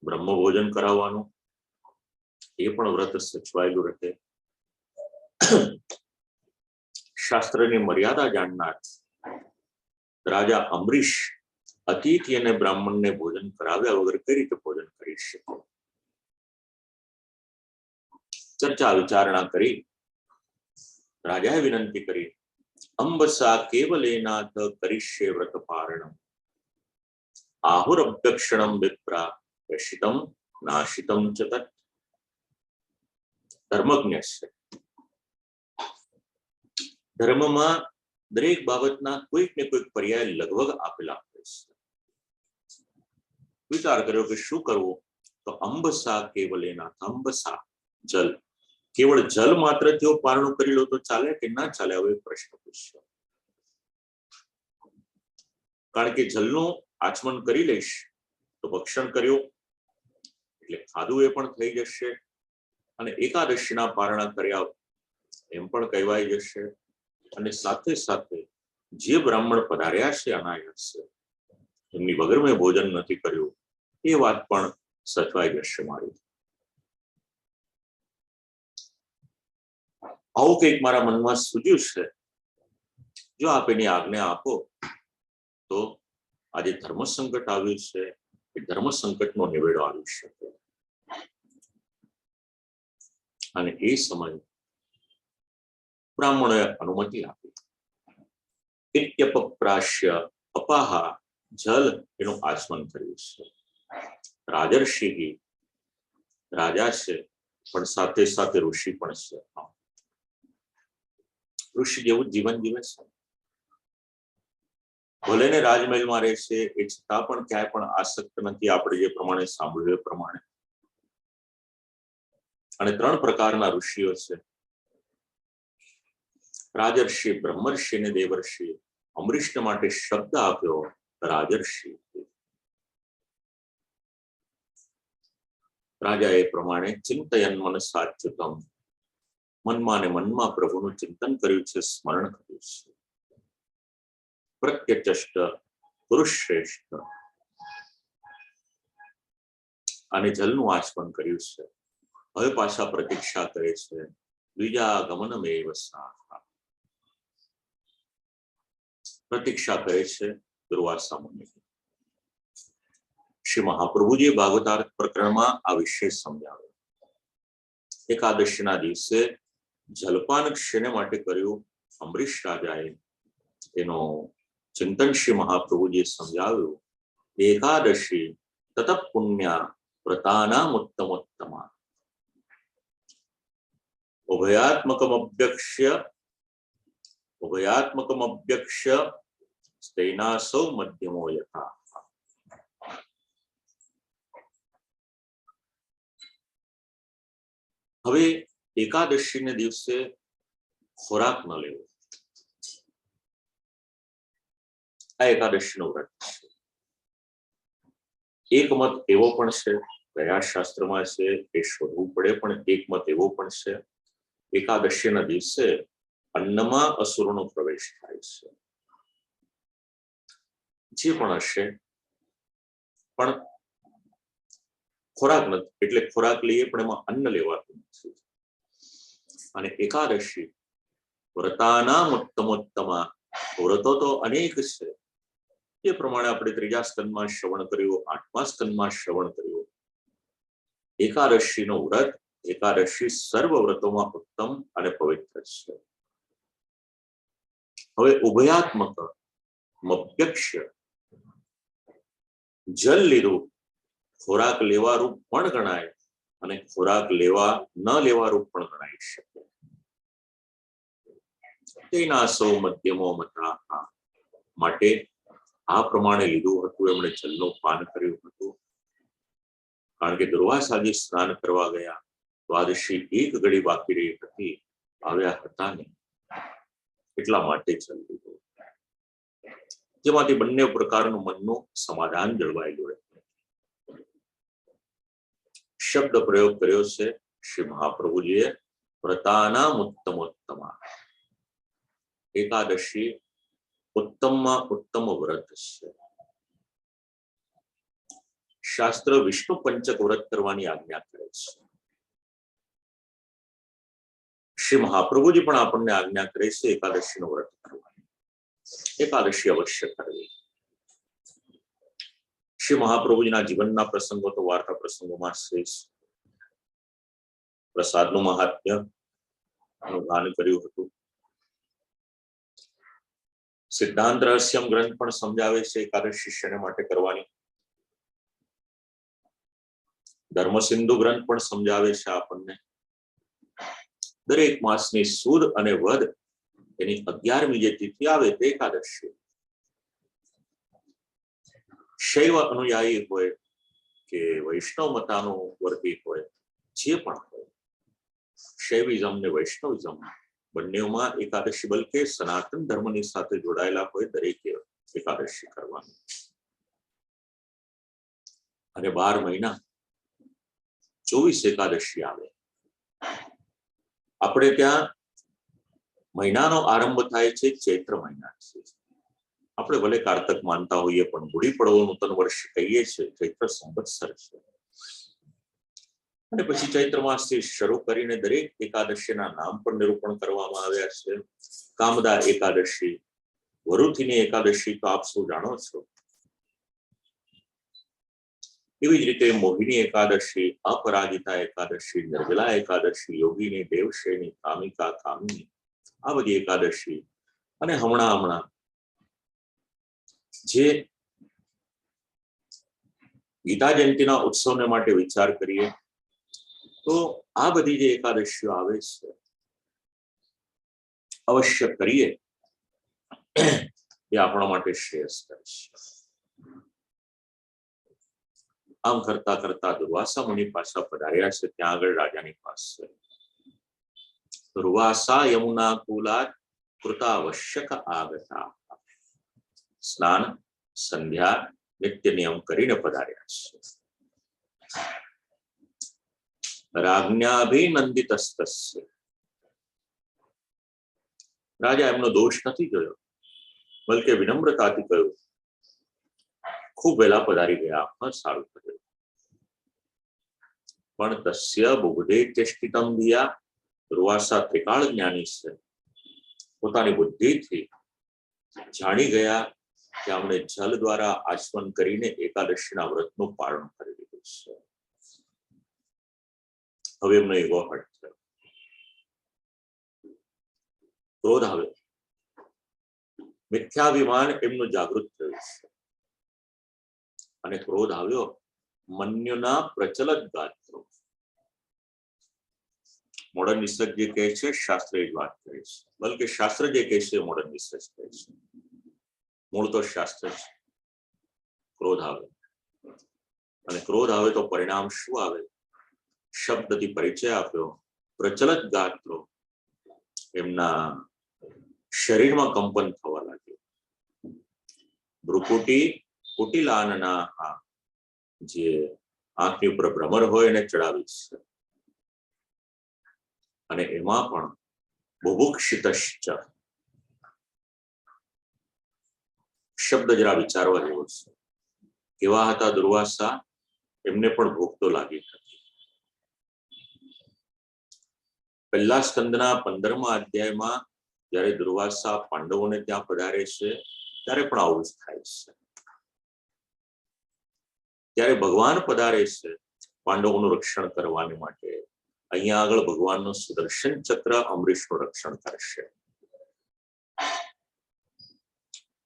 બ્રહ્મ ભોજન કરાવવાનું, એ પણ વ્રત સચવાયેલું રહે. શાસ્ત્રની મર્યાદા જાણનાર રાજા અમરીશ અતિથિ અને બ્રાહ્મણને ભોજન કરાવ્યા વગર કઈ રીતે ભોજન કરી શકે? ચર્ચા વિચારણા કરી રાજાએ વિનંતી કરી, અંબસા કેવલેનાથ કરીષ્યે વ્રત પારણમ આહુરભ્યક્ષણમ વિપ્રા પ્રશિતમ નાશિતમ ચ તત. ધર્મજ્ઞ છે. ધર્મમાં દરેક બાબતના કોઈક ને કોઈક પર્યાય લગભગ આપેલા હોય છે. વિચાર કર્યો કે શું કરવું? તો અંબસા કેવલેનાથ, અંબસા જલ, કેવળ જલ માત્ર તેઓ પારણું કરી લો તો ચાલે કે ના ચાલે? હવે પ્રશ્ન પૂછ્યો. કારણ કે જલનું આચમન કરી લઈશ તો ભક્ષણ કર્યું એટલે ખાધું એ પણ થઈ જશે, અને એકાદશીના પારણા કર્યા એમ પણ કહેવાય જશે. અને સાથે સાથે જે બ્રાહ્મણ પધાર્યા છે અનાયાસ, એમની વગર મેં ભોજન નથી કર્યું, એ વાત પણ સચવાઈ જશે મારી. આવું કંઈક મારા મનમાં સૂજ્યું છે. જો આપ એની આજ્ઞા આપો તો આજે ધર્મ સંકટ આવ્યું છે, એ ધર્મ સંકટનો નિવેડો આવી શકે. અને એ સમય બ્રાહ્મણોએ અનુમતિ આપી. ઇત્યપપ્રાશ્ય અપાહા, જલ એનું આચમન કર્યું છે. રાજર્ષિ રાજા છે, પણ સાથે સાથે ઋષિ પણ છે. ઋષિ જેવું જીવન જીવે છે. ભલે ને રાજમહેલમાં રહે છે, એ છતાં પણ ક્યાંય પણ આસક્ત નથી, આપણે જે પ્રમાણે સાંભળ્યું એ પ્રમાણે. અને 3 પ્રકારના ઋષિઓ છે: રાજર્ષિ, બ્રહ્મર્ષિ અને દેવર્ષિ. અમરીશને માટે શબ્દ આપ્યો રાજર્ષિ. રાજા એ પ્રમાણે ચિંતયન મનસાચ્યુતમ, મનમાં ને મનમાં પ્રભુનું ચિંતન કર્યું છે, સ્મરણ કર્યું છે. પ્રત્યચષ્ટ પુરુષ શ્રેષ્ઠ, અને જલનું આચમન કર્યું છે. હવે પાછા પ્રતીક્ષા કરે છે. બીજા ગમનમેવ સાહા, પ્રતીક્ષા કરે છે દુર્વાસા મુનિ. શ્રી મહાપ્રભુજી ભાગવતાર્થ પ્રકરણમાં આ વિષય સમજાવ્યો. એકાદશીના દિવસે જલપાન શેને માટે કર્યું અંબરીશ રાજાએ, એનો ચિંતન શ્રી મહાપ્રભુજીએ સમજાવ્યું. એકાદશી તત પુણ્યા વ્રતાનામ ઉત્તમોત્તમા, ઉભયાત્મકમભ્યક્ષ્ય સ્તૈનાસૌ મધ્યમો યથા. હવે એકાદશીને દિવસે ખોરાક ન લેવો, આ એકાદશીનો વ્રત છે. એક મત એવો પણ છે, કયા શાસ્ત્રમાં છે એ શોધવું પડે, પણ એક મત એવો પણ છે, એકાદશીના દિવસે અન્નમાં અસુરનો પ્રવેશ થાય છે. જે પણ હશે, પણ ખોરાક નથી, એટલે ખોરાક લઈએ પણ એમાં અન્ન લેવાતું નથી. અને એકાદશી વ્રતાનામ ઉત્તમોત્તમા, વ્રતો તો અનેક છે. એ પ્રમાણે આપણે ત્રીજા સ્કંદમાં શ્રવણ કર્યું, આઠમા સ્કંદમાં શ્રવણ કર્યું. એકાદશીનો વ્રત, એકાદશી સર્વ વ્રતોમાં ઉત્તમ અને પવિત્ર છે. હવે ઉભયાત્મક મભ્યક્ષ્ય, જલ લીધું ખોરાક લેવા રૂપ પણ ગણાય, અને ખોરાક લેવા ન લેવા રૂપ પણ ગણાઈ શકે. તેના સૌ મધ્યમો મતા, માટે આ પ્રમાણે લીધું હતું. એમણે જલનું પાન કર્યું હતું, કારણ કે દુર્વાસાજી સ્નાન કરવા ગયા, દ્વાદશી એક ઘડી બાકી રહી હતી, આવ્યા હતા નહીં, એટલા માટે જલ લીધું, જેમાંથી બંને પ્રકારનું મનનું સમાધાન જળવાયેલું રહે. શબ્દ પ્રયોગ કર્યો છે શ્રી મહાપ્રભુજીએ, વ્રતાનામ ઉત્તમોત્તમા. એકાદશી ઉત્તમમાં ઉત્તમ વ્રત છે. શાસ્ત્ર વિષ્ણુ પંચક વ્રત કરવાની આજ્ઞા કરે છે. શ્રી મહાપ્રભુજી પણ આપણને આજ્ઞા કરે છે એકાદશીનું વ્રત કરવાની. એકાદશી અવશ્ય કરવી. શ્રી મહાપ્રભુજીના જીવનના પ્રસંગો તો વાર્તા પ્રસંગોમાં શ્રેષ્ઠ. પ્રસાદનું મહાત્મ્ય ગાન કર્યું હતું. સિદ્ધાંત રહસ્યમ ગ્રંથ પણ સમજાવે છે એકાદશી શેને માટે કરવાની. ધર્મ સિંધુ ગ્રંથ પણ સમજાવે છે આપણને. દરેક માસની સુદ અને વદ એની 11મી જે તિથિ આવે તે એકાદશી. શૈવ અનુયાયી હોય કે વૈષ્ણવ મતાનો વર્તી હોય, જે પણ હોય, શૈવિઝમ ને વૈષ્ણવિઝમ બંનેમાં એકાદશી, બલકે સનાતન ધર્મની સાથે જોડાયેલા હોય દરેકે એકાદશી કરવાની. અને 12 મહિના 24 એકાદશી આવે. આપણે ત્યાં મહિનાનો આરંભ થાય છે ચૈત્ર મહિનાથી. આપણે ભલે કારતક માનતા હોઈએ, પણ ગુડી પડવો નૂતન વર્ષ કહીએ છીએ, ચૈત્ર સંવત્સર છે. અને પછી ચૈત્ર માસથી શરૂ કરીને દરેક એકાદશીના નામ પણ નિરૂપણ કરવામાં આવ્યા છે. કામદા એકાદશી, વરુથીની એકાદશી તો આપ સૌ જાણો છો. એવી જ રીતે મોહિની એકાદશી, અપરાજિતા એકાદશી, નિર્જલા એકાદશી, યોગીની, દેવશયની, કામિકા, કામિની, આ બધી એકાદશી. અને હમણાં જે ગીતા જયંતિના ઉત્સવને માટે વિચાર કરીએ તો આ બધી જે એકાદશીઓ આવે છે અવશ્ય કરીએ, એ આપણા માટે શ્રેયસ્કર છે. આમ કરતા કરતા દુર્વાસા મુનિ પાછા પધાર્યા છે ત્યાં આગળ રાજાની પાસે. દુર્વાસા યમુના કુલાત કૃતાવશ્યક આગતા. સ્નાન સંધ્યા નિત્ય નિયમ કરીને પધાર્યા છે. રાજ્ઞાભિનંદિતસ્તસ્ય, રાજા એમનો દોષ નથી જોયો, બલકે વિનમ્રતાથી કહ્યું, ખૂબ વહેલા પધારી ગયા, પણ સારું કર્યું. પણ તસ્ય બુદ્ધે ચેષ્ટિતમ ધિયા, દુર્વાસા ત્રિકાળ જ્ઞાની છે, પોતાની બુદ્ધિથી જાણી ગયા કે આપણે જલ દ્વારા આચમન કરીને એકાદશીના વ્રતનું પાલન કરી દીધું છે. હવે એમનો એવો હટ થયો, ક્રોધ આવ્યો, મિથ્યાભિમાન એમનું જાગૃત થયું છે. અને ક્રોધ આવ્યો મન્યુના પ્રચલત ગાત્રો. મોડર્ન રિસર્ચ જે કહે છે, શાસ્ત્ર એ જ વાત કહે છે, બલકે શાસ્ત્ર જે કહે છે મોડર્ન રિસર્ચ કહે છે. મૂળ તો શાસ્ત્ર છે. ક્રોધ આવે, અને ક્રોધ આવે તો પરિણામ શું આવે? શબ્દથી પરિચય આપ્યો. પ્રચલત ગાત્રો, એમના શરીરમાં કંપન થવા લાગ્યું. ભ્રુકુટી કુટિલાનના, જે આંખની ઉપર ભ્રમર હોય એને ચડાવી છે. અને એમાં પણ બુભુક્ષિતશ્ચ, શબ્દ જરા વિચારવા જેવો છે. કેવા હતા દુર્વાસા? એમને પણ ભૂખ તો લાગી હતી. પહેલા સ્કંદના 15મા અધ્યાયમાં જયારે દુર્વાસા પાંડવોને ત્યાં પધારે છે, ત્યારે પણ આવું જ થાય છે. ત્યારે ભગવાન પધારે છે પાંડવોનું રક્ષણ કરવાની માટે. અહીંયા આગળ ભગવાનનું સુદર્શન ચક્ર અમરીશનું રક્ષણ કરશે.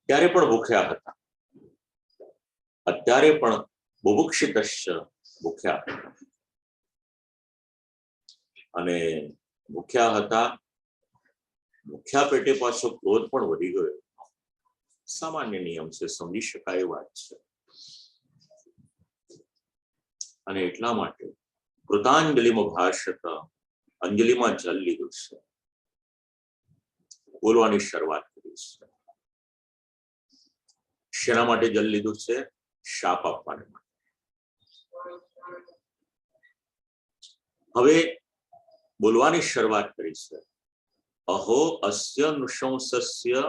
ત્યારે પણ ભૂખ્યા હતા, અત્યારે પણ બુભુક્ષિતશ્ચ, ભૂખ્યા હતા. અને ભૂખ્યા હતા, ભૂખ્યા પેટે પાછો ક્રોધ પણ વધી ગયો. સામાન્ય નિયમ છે, સમજી શકાય એ વાત છે. અને એટલા માટે કૃતાંજલિમાં ભાષત, અંજલિમાં જલ લીધું છે, બોલવાની શરૂઆત કરી છે. શેના માટે જલ લીધું છે? શાપ આપવાને માટે. હવે બોલવાની શરૂઆત કરી છે. અહો અસ્ય નૃશંસસ્ય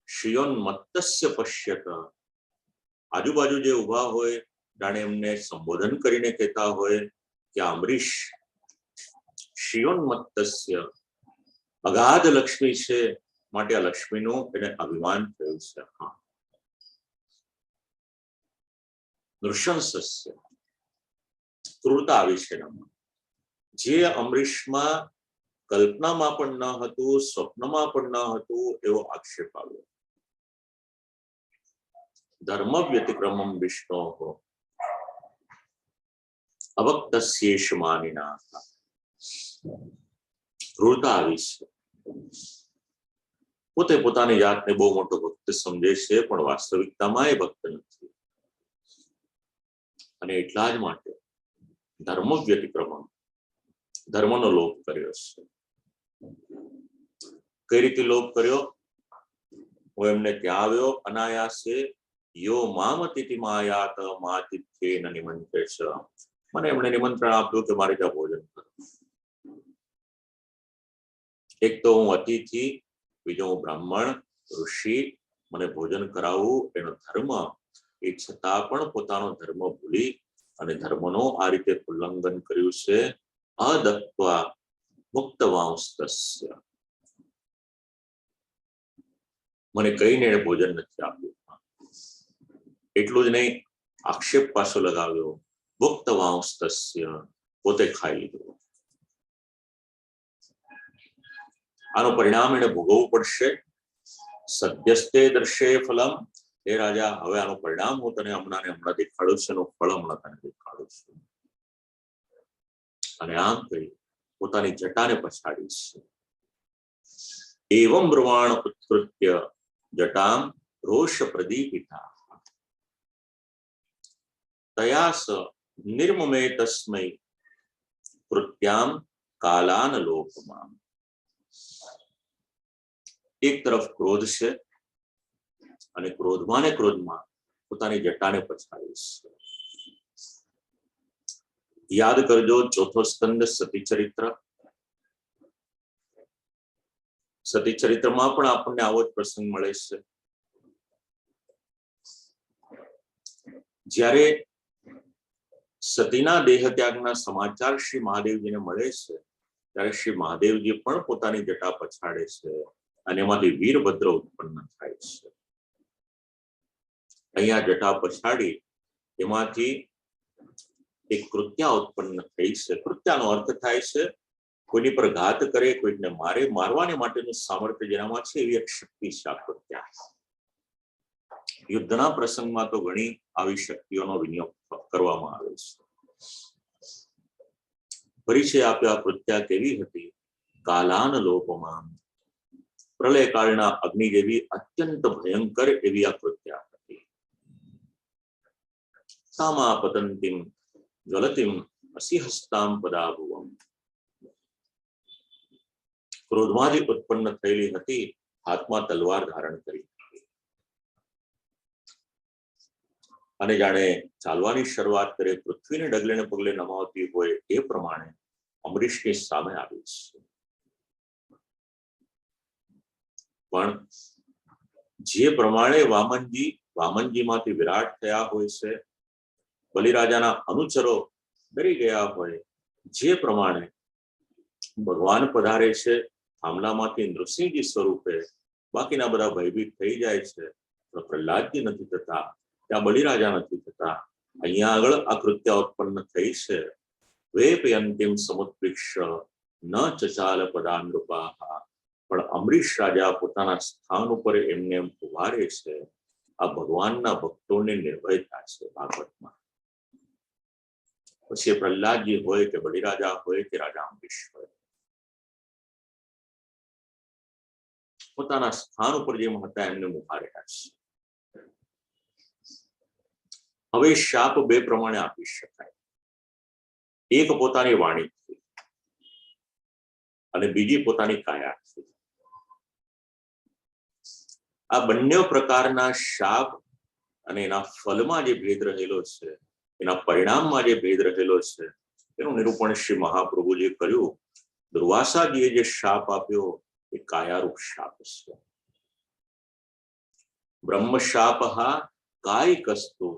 શ્રિયોન્મત્તસ્ય પશ્યત. આજુબાજુ જે ઉભા હોય જાણે એમને સંબોધન કરીને કહેતા હોય કે અમરીશ શ્રિયોન્મત્તસ્ય, અગાધ લક્ષ્મી છે, માટે આ લક્ષ્મીનું એને અભિમાન થયું છે. હા, નૃશંસસ્ય, ક્રૂરતા આવી છે એનામાં. જે અમરીશમાં કલ્પનામાં પણ ન હતું, સ્વપ્નમાં પણ ન હતું, એવો આક્ષેપ આવ્યો. ધર્મ વ્યતિક્રમમ વિષ્ણો અવક્તસ્યેષ માનિના. ક્રૂરતા આવી છે. પોતે પોતાની જાતને બહુ મોટો ભક્ત સમજે છે, પણ વાસ્તવિકતામાં એ ભક્ત નથી. અને એટલા જ માટે ધર્મ વ્યતિક્રમમ, ધર્મનો લોપ કર્યો છે. કઈ રીતે લોપ કર્યો? હું એમને ત્યાં આવ્યો અનાયાસે, યો મામતિથિ માયાત માતિથ્યેન નિમંત્રેશ. મને એમણે નિમંત્રણ આપ્યું કે મારે ત્યાં ભોજન કરો. એક તો હું અતિથિ, બીજો હું બ્રાહ્મણ ઋષિ, મને ભોજન કરાવવું એનો ધર્મ. એ છતાં પણ પોતાનો ધર્મ ભૂલી અને ધર્મનો આ રીતે ઉલ્લંઘન કર્યું છે. અદત્વા મુક્તવાંસ્તસ્ય, મને કહીને એને ભોજન નથી આપ્યું. એટલું જ નહીં, આક્ષેપ પાછો લગાવ્યો. ભુક્તવાંસ્તસ્ય, પોતે ખાઈ લીધું. આનું પરિણામ એને ભોગવવું પડશે. સદ્યસ્તે દર્શે ફલમ. હે રાજા, હવે આનું પરિણામ હું તને હમણાં દેખાડું છું, એનું ફળ હમણાં તને દેખાડું છું. અને આમ કહી પોતાની જટાને પછાડી છે. એવમ બ્રુવાણ ઉત્કૃત્ય જટામ રોષ પ્રદીપિતા તયાસ નિર્મમે તસ્મૈ કૃત્યામ કાલાન લોકમાં. એક તરફ ક્રોધ છે, અને ક્રોધમાં ને ક્રોધમાં પોતાની જટાને પછાડીશ. યાદ કરજો ચોથો સ્કંદ સતી ચરિત્ર. સતી ચરિત્રમાં પણ આપણને આવો જ પ્રસંગ મળે છે. જ્યારે સતીના દેહ ત્યાગના સમાચાર શ્રી મહાદેવજીને મળે છે ત્યારે શ્રી મહાદેવજી પણ પોતાની જટા પછાડે છે અને એમાંથી વીરભદ્ર ઉત્પન્ન થાય છે. અહીંયા જટા પછાડી એમાંથી એક કૃત્યા ઉત્પન્ન થઈ છે. કૃત્યાનો અર્થ થાય છે કોઈની પર ઘાત કરે, કોઈને મારે, મારવાને માટેનું સામર્થ્ય જેનામાં છે એવી એક શક્તિ છે આ કૃત્યા. યુદ્ધના પ્રસંગમાં તો ઘણી આવી શક્તિઓનો વિનિયોગ કરવામાં આવે છે. પરિચય આપ્યો આ કૃત્યા કેવી હતી? કાલાન લોપમાન, પ્રલયકાળના અગ્નિ જેવી અત્યંત ભયંકર એવી આ કૃત્યા હતી. સામા પતંતિમ જ્વલતિમ અસિહસ્તામ પદાભુવમ, ક્રોધમાંથી ઉત્પન્ન થયેલી હતી, હાથમાં તલવાર ધારણ કરી અને જાણે ચાલવાની શરૂઆત કરે, પૃથ્વીને ડગલે ને પગલે નમાવતી હોય એ પ્રમાણે અમરીશની સામે આવી છે. પણ જે પ્રમાણે વામનજીમાંથી વિરાટ થયા હોય છે, બલિરાજાના અનુચરો ડરી ગયા હોય, જે પ્રમાણે ભગવાન પધારે છે થાંભલામાંથી નૃસિંહજી સ્વરૂપે, બાકીના બધા ભયભીત થઈ જાય છે, પણ પ્રહલાદજી નથી થતા, ત્યાં બલિરાજા નથી થતા. અહીંયા આગળ આ કૃત્યા ઉત્પન્ન થઈ છે. વેપયંતિમ સમુત્પિક્ષ ન ચચાલ પદા નૃપાહ, પણ અમરીશ રાજા પોતાના સ્થાન ઉપર એમને એમ ઉભારે છે. આ ભગવાનના ભક્તોની નિર્ભયતા છે ભાગવતમાં. પછી પ્રહલાદજી હોય કે બલિરાજા હોય કે રાજા અમરીશ હોય, પોતાના સ્થાન ઉપર જેમ હતા એમને ઉભા રહ્યા છે. હવે શાપ બે પ્રમાણે આપી શકાય. એક પોતાની વાણીથી અને બીજી પોતાની કાયાથી. આ બંને પ્રકારના શાપ અને એના ફલમાં જે ભેદ રહેલો છે, એના પરિણામમાં જે ભેદ રહેલો છે, એનું નિરૂપણ શ્રી મહાપ્રભુજીએ કર્યું. દુર્વાસાજીએ જે શાપ આપ્યો એ કાયારૂપ શાપ છે. બ્રહ્મ શાપ કાયિકસ્તુ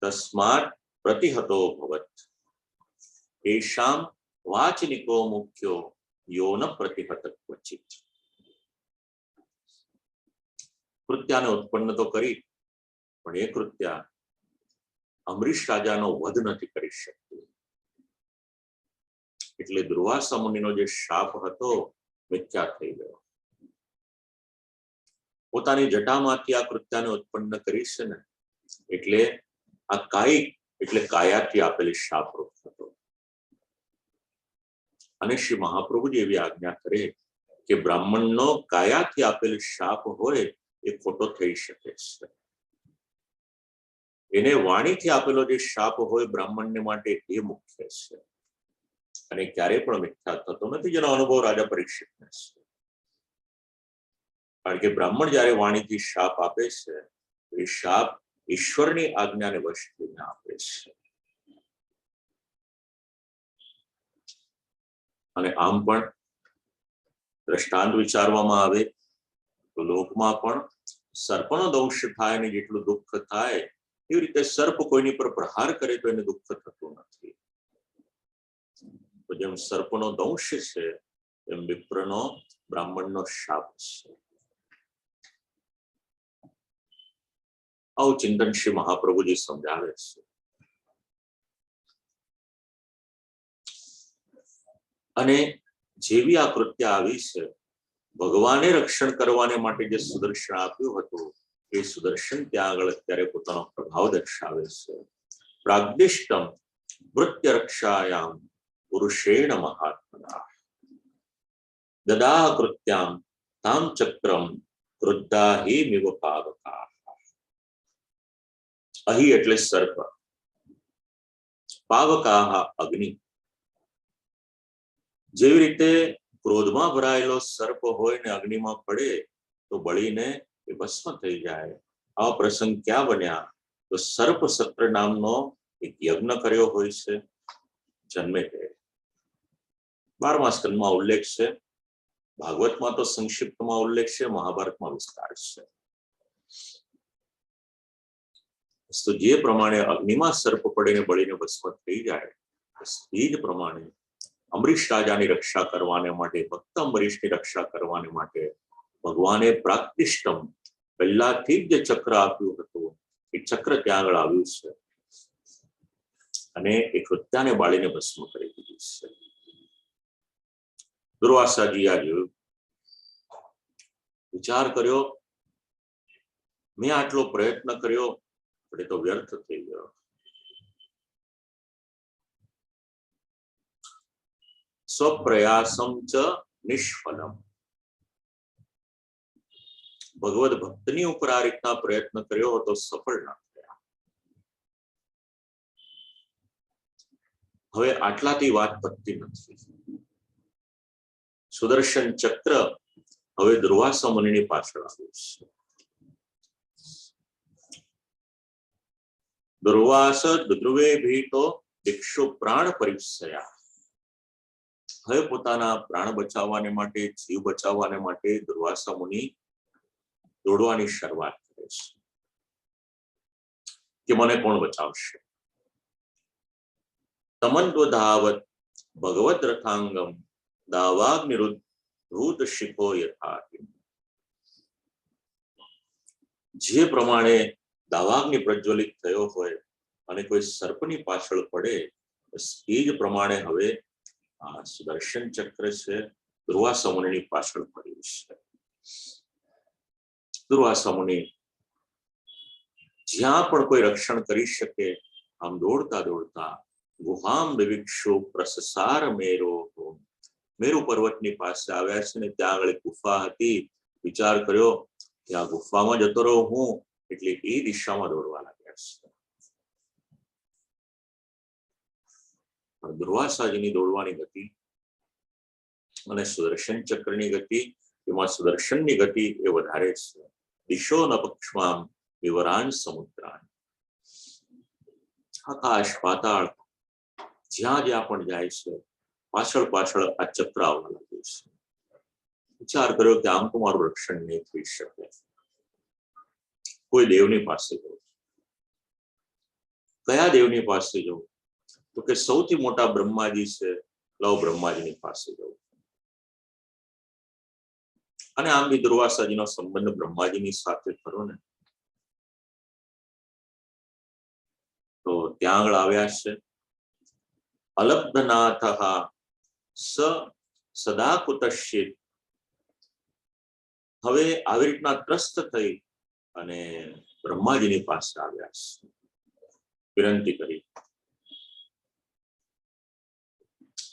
તસ્માત પ્રતિહતો ભવત, એશામ વાચનિકો મુખ્યો યો ન પ્રતિહત ક્વચિત. કૃત્યાને ઉત્પન્ન તો કરી, પણ એ કૃત્યા અમરીશ રાજાનો વધ નથી કરી શકતી. એટલે દુર્વાસા મુનિનો જે શાપ હતો મિથ્યા થઈ ગયો. પોતાની જટામાંથી આ કૃત્યાને ઉત્પન્ન કરી છે ને, એટલે આ કાયિક એટલે કાયાથી આપેલી શાપરૂપ હતો. અને શ્રી મહાપ્રભુજી એવી આજ્ઞા કરે કે બ્રાહ્મણનો કાયાથી આપેલ શાપ હોય એ ખોટો થઈ શકે છે. એને વાણીથી આપેલો જે શાપ હોય બ્રાહ્મણને માટે એ મુખ્ય છે અને ક્યારેય પણ મિથ્યા થતો નથી, જેનો અનુભવ રાજા પરીક્ષિતને છે. કારણ કે બ્રાહ્મણ જયારે વાણીથી શાપ આપે છે, એ શાપ ઈશ્વરની આજ્ઞાને વશ થઈને આપે છે. અને આમ પણ દ્રષ્ટાંત વિચારવામાં આવે તો લોકમાં પણ સર્પનો દંશ થાય ને જેટલું દુઃખ થાય, એવી રીતે સર્પ કોઈની પર પ્રહાર કરે તો એને દુઃખ થતું નથી. તો જેમ સર્પનો દંશ છે એમ વિપ્રનો બ્રાહ્મણનો શાપ છે. આવું ચિંતન શ્રી મહાપ્રભુજી સમજાવે છે. અને જેવી આ કૃત્ય આવી છે, ભગવાને રક્ષણ કરવાને માટે જે સુદર્શન આપ્યું હતું એ સુદર્શન ત્યાં આગળ અત્યારે પોતાનો પ્રભાવ દર્શાવે છે. પ્રાગ્દિષ્ટમ વૃત્ય રક્ષાયામ પુરુષેણ મહાત્મના દદા કૃત્યામ તામ ચક્રમ ક્રુદ્ધા હેમિવ પાવકા. અહીં એટલે સર્પ, પાવકાહ અગ્નિ. જેવી રીતે ક્રોધમાં ભરાયેલો સર્પ હોય ને અગ્નિમાં પડે તો બળીને એ ભસ્મ થઈ જાય. આવા પ્રસંગ ક્યાં બન્યા? તો સર્પ સત્ર નામનો એક યજ્ઞ કર્યો હોય છે જન્મે તે 12મા સ્કંદમાં ઉલ્લેખ છે, ભાગવતમાં તો સંક્ષિપ્તમાં ઉલ્લેખ છે, મહાભારતમાં વિસ્તાર છે. તો જે પ્રમાણે અગ્નિમાં સર્પ પડીને બળીને ભસ્મ થઈ જાય, એ જ પ્રમાણે અંબરીશ રાજાની રક્ષા કરવાને માટે, ભક્ત અંબરીશની રક્ષા કરવાને માટે ભગવાને પ્રાપ્તિષ્ટમ પહેલાથી જ જે ચક્ર આપ્યું હતું એ ચક્ર ત્યાં આગળ આવ્યું છે અને એક હત્યાને બાળીને ભસ્મ કરી દીધી છે. દુર્વાસાજી આ જોયું, વિચાર કર્યો, મેં આટલો પ્રયત્ન કર્યો પણ એ તો વ્યર્થ થઈ ગયો. સ્વપ્રયાસમ ચ નિષ્ફલમ. ભગવદ ભક્તની ઉપર આ રીતના પ્રયત્ન કર્યો હતો, સફળ ના થયા. હવે આટલાથી વાત પતતી નથી. સુદર્શન ચક્ર હવે દુર્વાસા મુનિની પાછળ આવ્યું છે. દુર્વાસ ધ્રુવે ભીતો દિક્ષુ પ્રાણ પરિસયા. હવે પોતાના પ્રાણ બચાવવાને માટે, જીવ બચાવવાને માટે દુર્વાસા મુનિ દોડવાની શરૂઆત કરે છે કે મને કોણ બચાવશે. તમન્વધાવત ભગવદ રથાંગમ દાવાગ્નિરુદ્ધ શિખો યથા. જે પ્રમાણે દાવાગ્નિ પ્રજ્વલિત થયો હોય અને કોઈ સર્પની પાછળ પડે, એ જ પ્રમાણે હવે આ સુદર્શન ચક્ર છે દુર્વાસા મુનિની પાછળ પડ્યું છે. દુર્વાસા મુનિ જ્યાં પણ કોઈ રક્ષણ કરી શકે આમ દોડતા દોડતા ગુહામ વિવિક્ષુ પ્રસસાર મેરો, મેરુ પર્વતની પાસે આવ્યા છે ને ત્યાં આગળ ગુફા હતી. વિચાર કર્યો કે આ ગુફામાં જતો રહું હું, એટલે એ દિશામાં દોડવા લાગ્યા છે. પણ દુર્વાસાજીની દોડવાની ગતિ અને સુદર્શન ચક્રની ગતિ, એમાં સુદર્શનની ગતિ એ વધારે છે. દિશો ન પક્ષમાં વિવરાન સમુદ્રાન. આકાશ પાતાળ જ્યાં જ્યાં પણ જાય છે પાછળ પાછળ આ ચક્ર આવવા લાગ્યું છે. વિચાર કર્યો કે આમ તો મારું રક્ષણ નહીં થઈ શકે, કોઈ દેવની પાસે જવું. કયા દેવની પાસે જવું? તો કે સૌથી મોટા બ્રહ્માજી છે, લવ બ્રહ્માજીની પાસે જવું. અને આમ બી દુર્વાસાજીનો સંબંધ બ્રહ્માજીની સાથે ખરો ને. તો ત્યાં આગળ આવ્યા છે. અલબ્ધનાથ સ સદા કુતશ્ચિત. હવે આવી રીતના ત્રસ્ત થઈ અને બ્રહ્માજીની પાસે આવ્યા છે. વિનંતી કરી,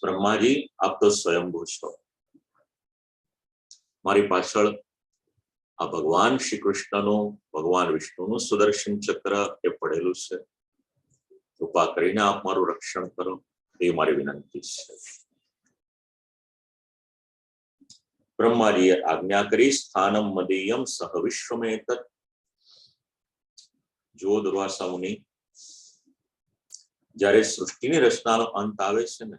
બ્રહ્માજી આપ તો સ્વયંભૂ છો, મારી પાછળ આ ભગવાન શ્રી કૃષ્ણનું, ભગવાન વિષ્ણુનું સુદર્શન ચક્ર એ પડેલું છે. કૃપા કરીને આપ મારું રક્ષણ કરો, એ મારી વિનંતી છે. બ્રહ્માજીએ આજ્ઞા કરી, સ્થાનમ મદીયમ સહ વિશ્વમેતત. જો દુર્વાસા મુનિ, જ્યારે સૃષ્ટિની રચનાનો અંત આવે છે ને,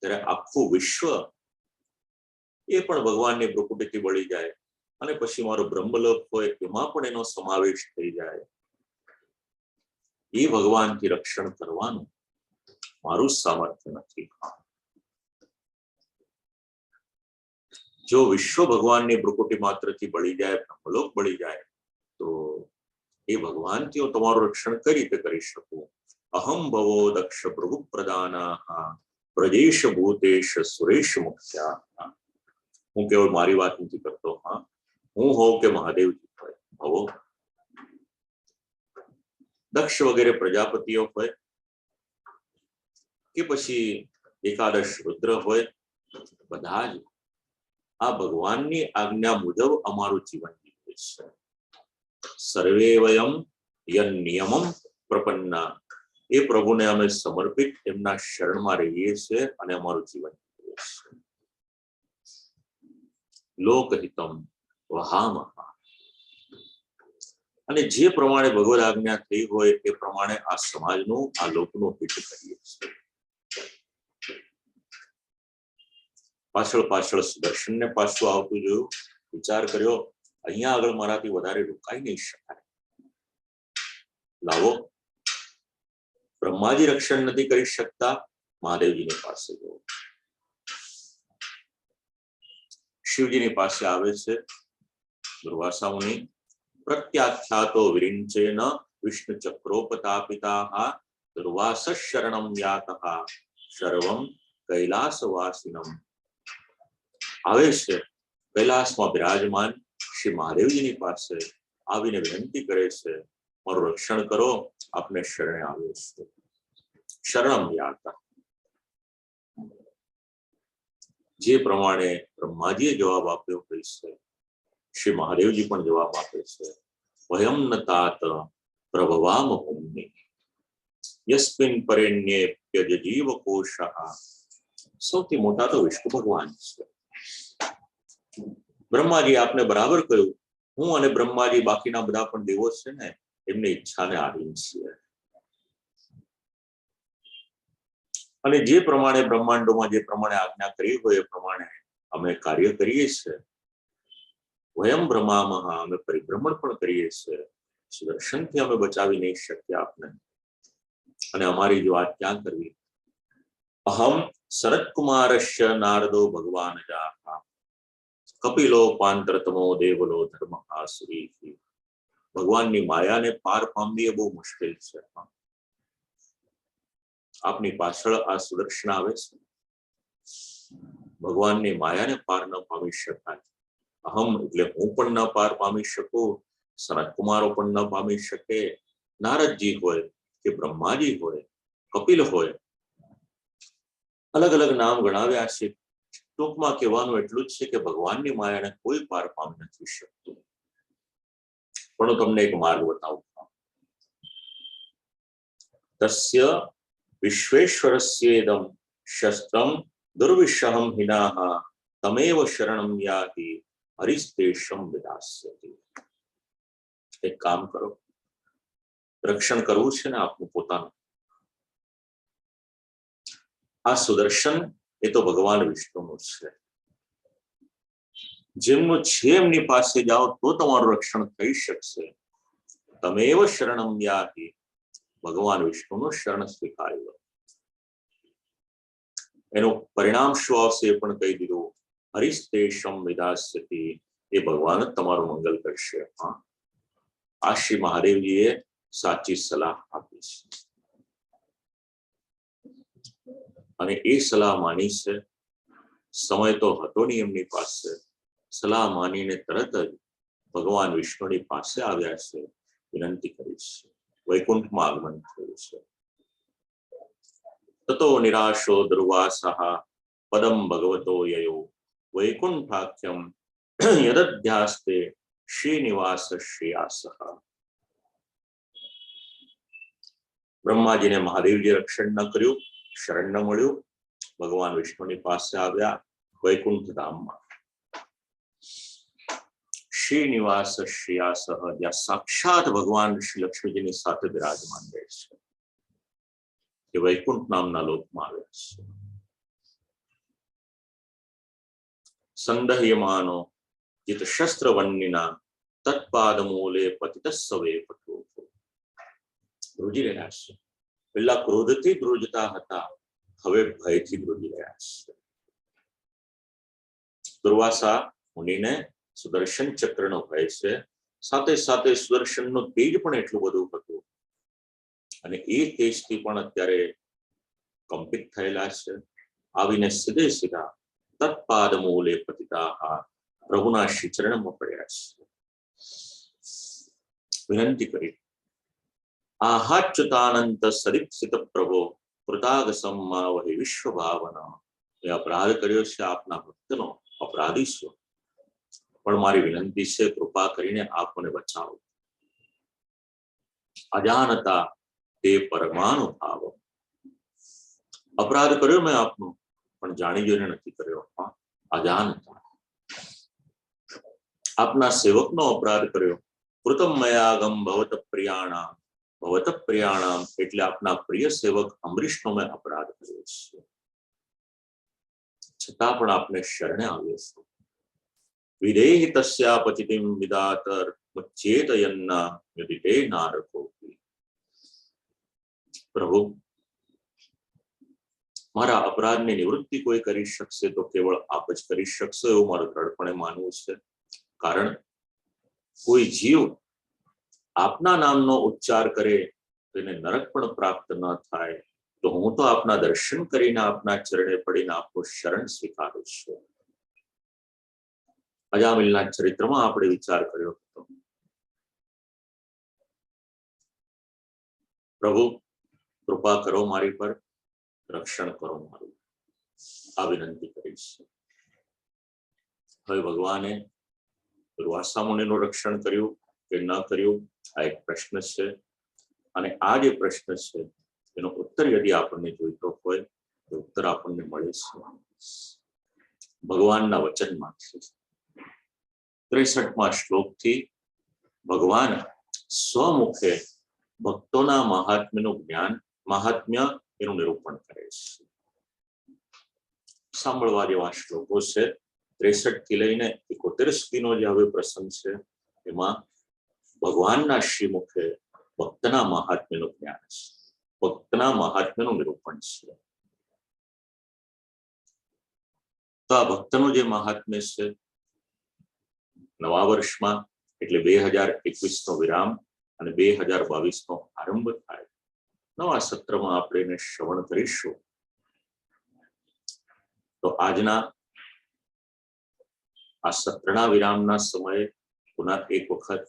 ત્યારે આખું વિશ્વ એ પણ ભગવાનની પ્રકૃતિથી બળી જાય અને પછી મારો બ્રહ્મલોક હોય એમાં પણ એનો સમાવેશ થઈ જાય. એ ભગવાનથી રક્ષણ કરવાનું મારું સામર્થ્ય નથી. જો વિશ્વ ભગવાનની પ્રકૃતિ માત્રથી બળી જાય, બ્રહ્મલોક બળી જાય, તો એ ભગવાનથી હું તમારું રક્ષણ કઈ રીતે કરી શકું? અહમ ભવો દક્ષ પ્રભુ પ્રદાના પ્રજેશ ભૂતેશ સુરેશ મુખ્યા. હું કેવળ મારી વાત નથી કરતો, હા, હું હોઉં કે મહાદેવજી હોય, ભવો દક્ષ વગેરે પ્રજાપતિઓ હોય કે પછી એકાદશ રુદ્ર હોય, બધા જ આ ભગવાનની આજ્ઞા મુજબ અમારું જીવન જીવે છે. સર્વે વયમ યન નિયમમ પ્રપન્ના. એ પ્રભુને અમે સમર્પિત એમના શરણમાં રહીએ છીએ અને અમારું જીવન જીવીએ છીએ. લોકહિતમ વહામહા. અને જે પ્રમાણે ભગવદ આજ્ઞા થઈ હોય એ પ્રમાણે આ સમાજનું આ લોકનું હિત કરીએ છીએ. પાછળ પાછળ સુદર્શનને પાછું આવતું જોયું, વિચાર કર્યો અહીંયા આગળ મારાથી વધારે રોકાઈ નહીં શકાય. લાવો, બ્રહ્માજી રક્ષણ નથી કરી શકતા, મહાદેવજીની પાસે જવું. શિવજીની પાસે આવે છે દુર્વાસા મુનિ. પ્રત્યાખ્યાતો વિરિંચેન વિષ્ણુ ચક્રોપતાપિતા દુર્વાસ શરણમ યાતઃ સર્વમ કૈલાસવાસિનમ. આવે છે કૈલાસમાં બિરાજમાન શ્રી મહાદેવજીની પાસે આવીને વિનંતી કરે છે, મારું રક્ષણ કરો, આપને શરણે આવ્યો છે. શરણમ યાતઃ. જે પ્રમાણે બ્રહ્માજીએ જવાબ આપ્યો હોય છે, શ્રી મહાદેવજી પણ જવાબ આપે છે, વયમ ન તાત પ્રભવામ ભૂમિ યસ્મિન પરેણ્યેપ્ય જીવ કોશઃ. સૌથી મોટા તો વિષ્ણુ ભગવાન છે. બ્રહ્માજી આપને બરાબર કહ્યું, હું અને બ્રહ્માજી બાકીના બધા પણ દેવો છે ને, એમની ઈચ્છાને આધીન છીએ. અને જે પ્રમાણે બ્રહ્માંડોમાં જે પ્રમાણે આજ્ઞા કરી હોય એ પ્રમાણે અમે કાર્ય કરીએ છીએ. વયમ ભ્રમામહ, અમે પરિભ્રમણ પણ કરીએ છીએ. સુદર્શનથી અમે બચાવી નહીં શક્યા આપને. અને અમારી જો વાત ક્યાં કરવી. અહમ શરત્કુમારસ્ય નારદો ભગવાન જાતા કપિલો પાંતરતમો દેવલો ધર્મ આસુરી. ભગવાનની માયાને પાર પામવી એ બહુ મુશ્કેલ છે. આપની પાછળ આ સુદર્શન આવે છે. ભગવાનની માયાને પાર ન પામી શકાય. અહમ એટલે હું પણ ન પાર પામી શકું, સનતકુમારો પણ ન પામી શકે, નારદજી હોય કે બ્રહ્માજી હોય, કપિલ હોય, અલગ અલગ નામ ગણાવ્યા છે. ટૂંકમાં કહેવાનું એટલું જ છે કે ભગવાનની માયાને કોઈ પાર પામી નથી શકતું. પણ હું તમને એક માર્ગ બતાવું. તસ્ય વિશ્વેશ્વરસ્યેદમ શસ્ત્રમ દુર્વિષહમ હિનાઃ તમેવ શરણમ યાતિ હરિસ્તેષમ વિદાસ્યતિ. એક કામ કરો, રક્ષણ કરવું છે ને આપનું પોતાનું. આ સુદર્શન એ તો ભગવાન વિષ્ણુનું છે. જેમનું છે એમની પાસે જાઓ તો તમારું રક્ષણ થઈ શકશે. તમેવ શરણમ યાતિ, ભગવાન વિષ્ણુનું શરણ સ્વીકારી લો. એનું પરિણામ શું આવશે એ પણ કહી દીધું. હરિસ્તેષમ વિદાસ્યતિ, એ ભગવાન જ તમારું મંગલ કરશે. આ શ્રી મહાદેવજીએ સાચી સલાહ આપી છે અને એ સલાહ માની છે. સમય તો હતો નહીં એમની પાસે. સલાહ માનીને તરત જ ભગવાન વિષ્ણુની પાસે આવ્યા છે, વિનંતી કરી છે. વૈકુંઠમાં આગમન થયું છે. તતો નિરાશો દુર્વાસઃ પદમ ભગવતો યયો વૈકુંઠાખ્યમ યદધ્યાસ્તે શ્રીનિવાસ શ્રેયાસઃ. બ્રહ્માજીને મહાદેવજી રક્ષણ ન કર્યું, શરણ ન મળ્યું. ભગવાન વિષ્ણુની પાસે આવ્યા વૈકુંઠ ધામમાં. શ્રીનિવાસ શ્રેયાસઃ, જ્યાં સાક્ષાત ભગવાન શ્રી લક્ષ્મીજીની સાથે બિરાજમાન રહે છે. એ વૈકુંઠ નામના લોકમાં આવ્યા છે. સંદહ્યમાનો જીત શસ્ત્ર વન્નિના તત્પાદ મૂલે પતિતસ્સવે પટોપો. ધ્રુજી રહ્યા છે. પેલા ક્રોધથી ધ્રુજતા હતા, હવે ભયથી ધ્રુજી રહ્યા છે. દુર્વાસા મુનિને સુદર્શન ચક્રનો ભય છે, સાથે સાથે સુદર્શનનું તેજ પણ એટલું બધું હતું અને એ તેજથી પણ અત્યારે કંપિત થયેલા છે. આવીને સીધે સીધા તત્પાદ મૂલે પતિતા, પ્રભુના શ્રી ચરણમાં પડ્યા છે. વિનંતી કરી, આહાચ્યુતાનંત સદીપ્સિત પ્રભો કૃતાગ સમા વહી વિશ્વ ભાવના. એ અપરાધ કર્યો છે આપના ભક્તનો, અપરાધી છો, પણ મારી વિનંતી છે કૃપા કરીને આપ મને બચાવો. અજાનતા તે પરમાનુભાવ. અપરાધ કર્યો મેં આપનો, પણ જાણી જોઈને નથી કર્યો. અજાનતા. આપના સેવકનો અપરાધ કર્યો કૃતમ મયાગમ ભવત પ્રિયાણામ, ભવત પ્રિયાણામ એટલે આપના પ્રિય સેવક અમરીશનો મેં અપરાધ કર્યો છે, છતાં પણ આપને શરણે આવ્યો છું. વિદેહી તસ્યા પતિતિમ વિદાતર મુચ્ચેતયન્ના યદિતે નારકોપી. પ્રભુ, મારા અપરાધની નિવૃત્તિ કોઈ કરી શકશે તો કેવળ આપ જ કરી શકશો એવું મારું દ્રઢપણે માનવું છે. કારણ કોઈ જીવ આપના નામનો ઉચ્ચાર કરે તેને નરક પણ પ્રાપ્ત ન થાય, તો હું તો આપના દર્શન કરીને આપના ચરણે પડીને આપનું શરણ સ્વીકારું છું. અજામિલના ચરિત્રમાં આપણે વિચાર કર્યો હતો. પ્રભુ, કૃપા કરો મારી પર, રક્ષણ કરો મારું, આ વિનંતી કરી છે. હવે ભગવાને દુર્વાસા મુનિનું રક્ષણ કર્યું કે ન કર્યું, આ એક પ્રશ્ન છે. અને આ જે પ્રશ્ન છે એનો ઉત્તર યદિ આપણને જોઈતો હોય તો ઉત્તર આપણને મળે છે ભગવાનના વચનમાંથી. 63મા શ્લોકથી ભગવાન સ્વમુખે ભક્તોના મહાત્મ્યનું જ્ઞાન, મહાત્મ્ય એનું નિરૂપણ કરે છે. સાંભળવા જેવા શ્લોકો છે. 63 થી લઈને 71 સુધીનો જે હવે પ્રસંગ છે એમાં ભગવાનના શ્રીમુખે ભક્તના મહાત્મ્યનું જ્ઞાન છે, ભક્તના મહાત્મ્યનું નિરૂપણ છે. તો આ ભક્તનું જે મહાત્મ્ય છે, નવા વર્ષમાં એટલે 2021નો વિરામ અને 2022નો આરંભ થાય, નવા સત્રમાં આપણે એને શ્રવણ કરીશું. તો આજના આ સત્રના વિરામના સમયે પુનઃ એક વખત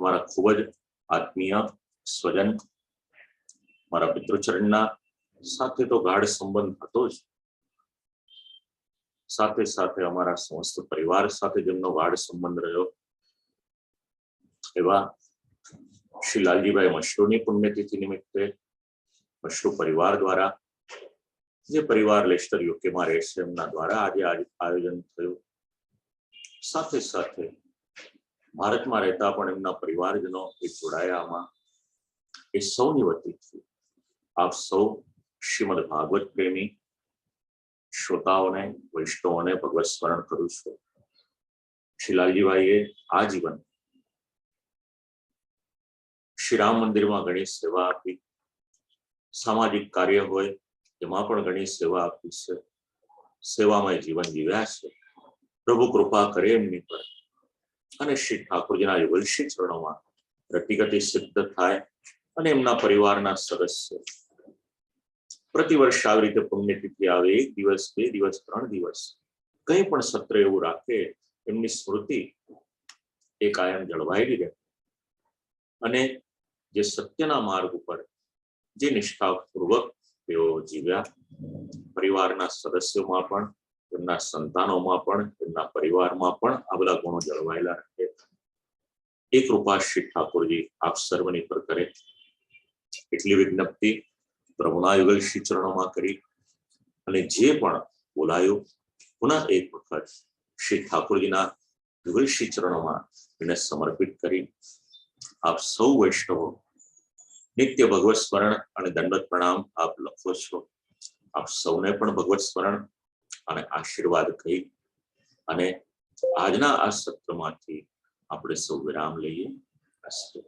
મારા ખૂબ જ આત્મીય સ્વજન, મારા પિતૃચરણના સાથે તો ગાઢ સંબંધ હતો જ, સાથે સાથે અમારા સમસ્ત પરિવાર સાથે જેમનો ગાઢ સંબંધ રહ્યો એવા શ્રી લાલજીભાઈ મશરૂની પુણ્યતિથિ નિમિત્તે મશરૂ પરિવાર દ્વારા, જે પરિવાર લેસ્ટર યુકેમાં રહે છે એમના દ્વારા આજે આયોજન થયું. સાથે સાથે ભારતમાં રહેતા પણ એમના પરિવારજનો એ જોડાયા આમાં. એ સૌની વતીથી આપ સૌ શ્રીમદ ભાગવત પ્રેમી શ્રોતાઓને, વૈષ્ણવોને ભગવત સ્મરણ કરું છું. શ્રી લાલજીભાઈએ આજીવન શ્રી રામ મંદિરમાં ઘણી સેવા આપી, સામાજિક કાર્ય હોય એમાં પણ ઘણી સેવા આપી છે, સેવામય જીવન જીવ્યા છે. પ્રભુ કૃપા કરે એમની પર અને શ્રી ઠાકોરજીના યુગલશ્રી ચરણોમાં રતિગતિ સિદ્ધ થાય અને એમના પરિવારના સદસ્ય પ્રતિવર્ષ આવી રીતે પુણ્યતિથિ આવે, 1 દિવસ, 2 દિવસ, 3 દિવસ કંઈ પણ સત્ર એવું રાખે, એમની સ્મૃતિ એ કાયમ જળવાયેલી રહે અને જે સત્યના માર્ગ ઉપર જે નિષ્ઠાપૂર્વક તેઓ જીવ્યા, પરિવારના સદસ્યોમાં પણ, એમના સંતાનોમાં પણ, એમના પરિવારમાં પણ આ બધા ગુણો જળવાયેલા રહે. એ કૃપા શ્રી ઠાકોરજી આપ સર્વની પર કરે એટલી વિજ્ઞપ્તિ પ્રભુના યુગલ શ્રી ચરણોમાં કરી અને જે પણ બોલાયું પુનઃ એક વખત શ્રી ઠાકોરજીના યુગલ શ્રી ચરણોમાં એને સમર્પિત કરી આપ સૌ વૈષ્ણવો નિત્ય ભગવત સ્મરણ અને દંડવત પ્રણામ આપ લખો છો. આપ સૌને પણ ભગવત સ્મરણ અને આશીર્વાદ કહી અને આજના આ સત્રમાંથી આપણે સૌ વિરામ લઈએ. અસ્તુ.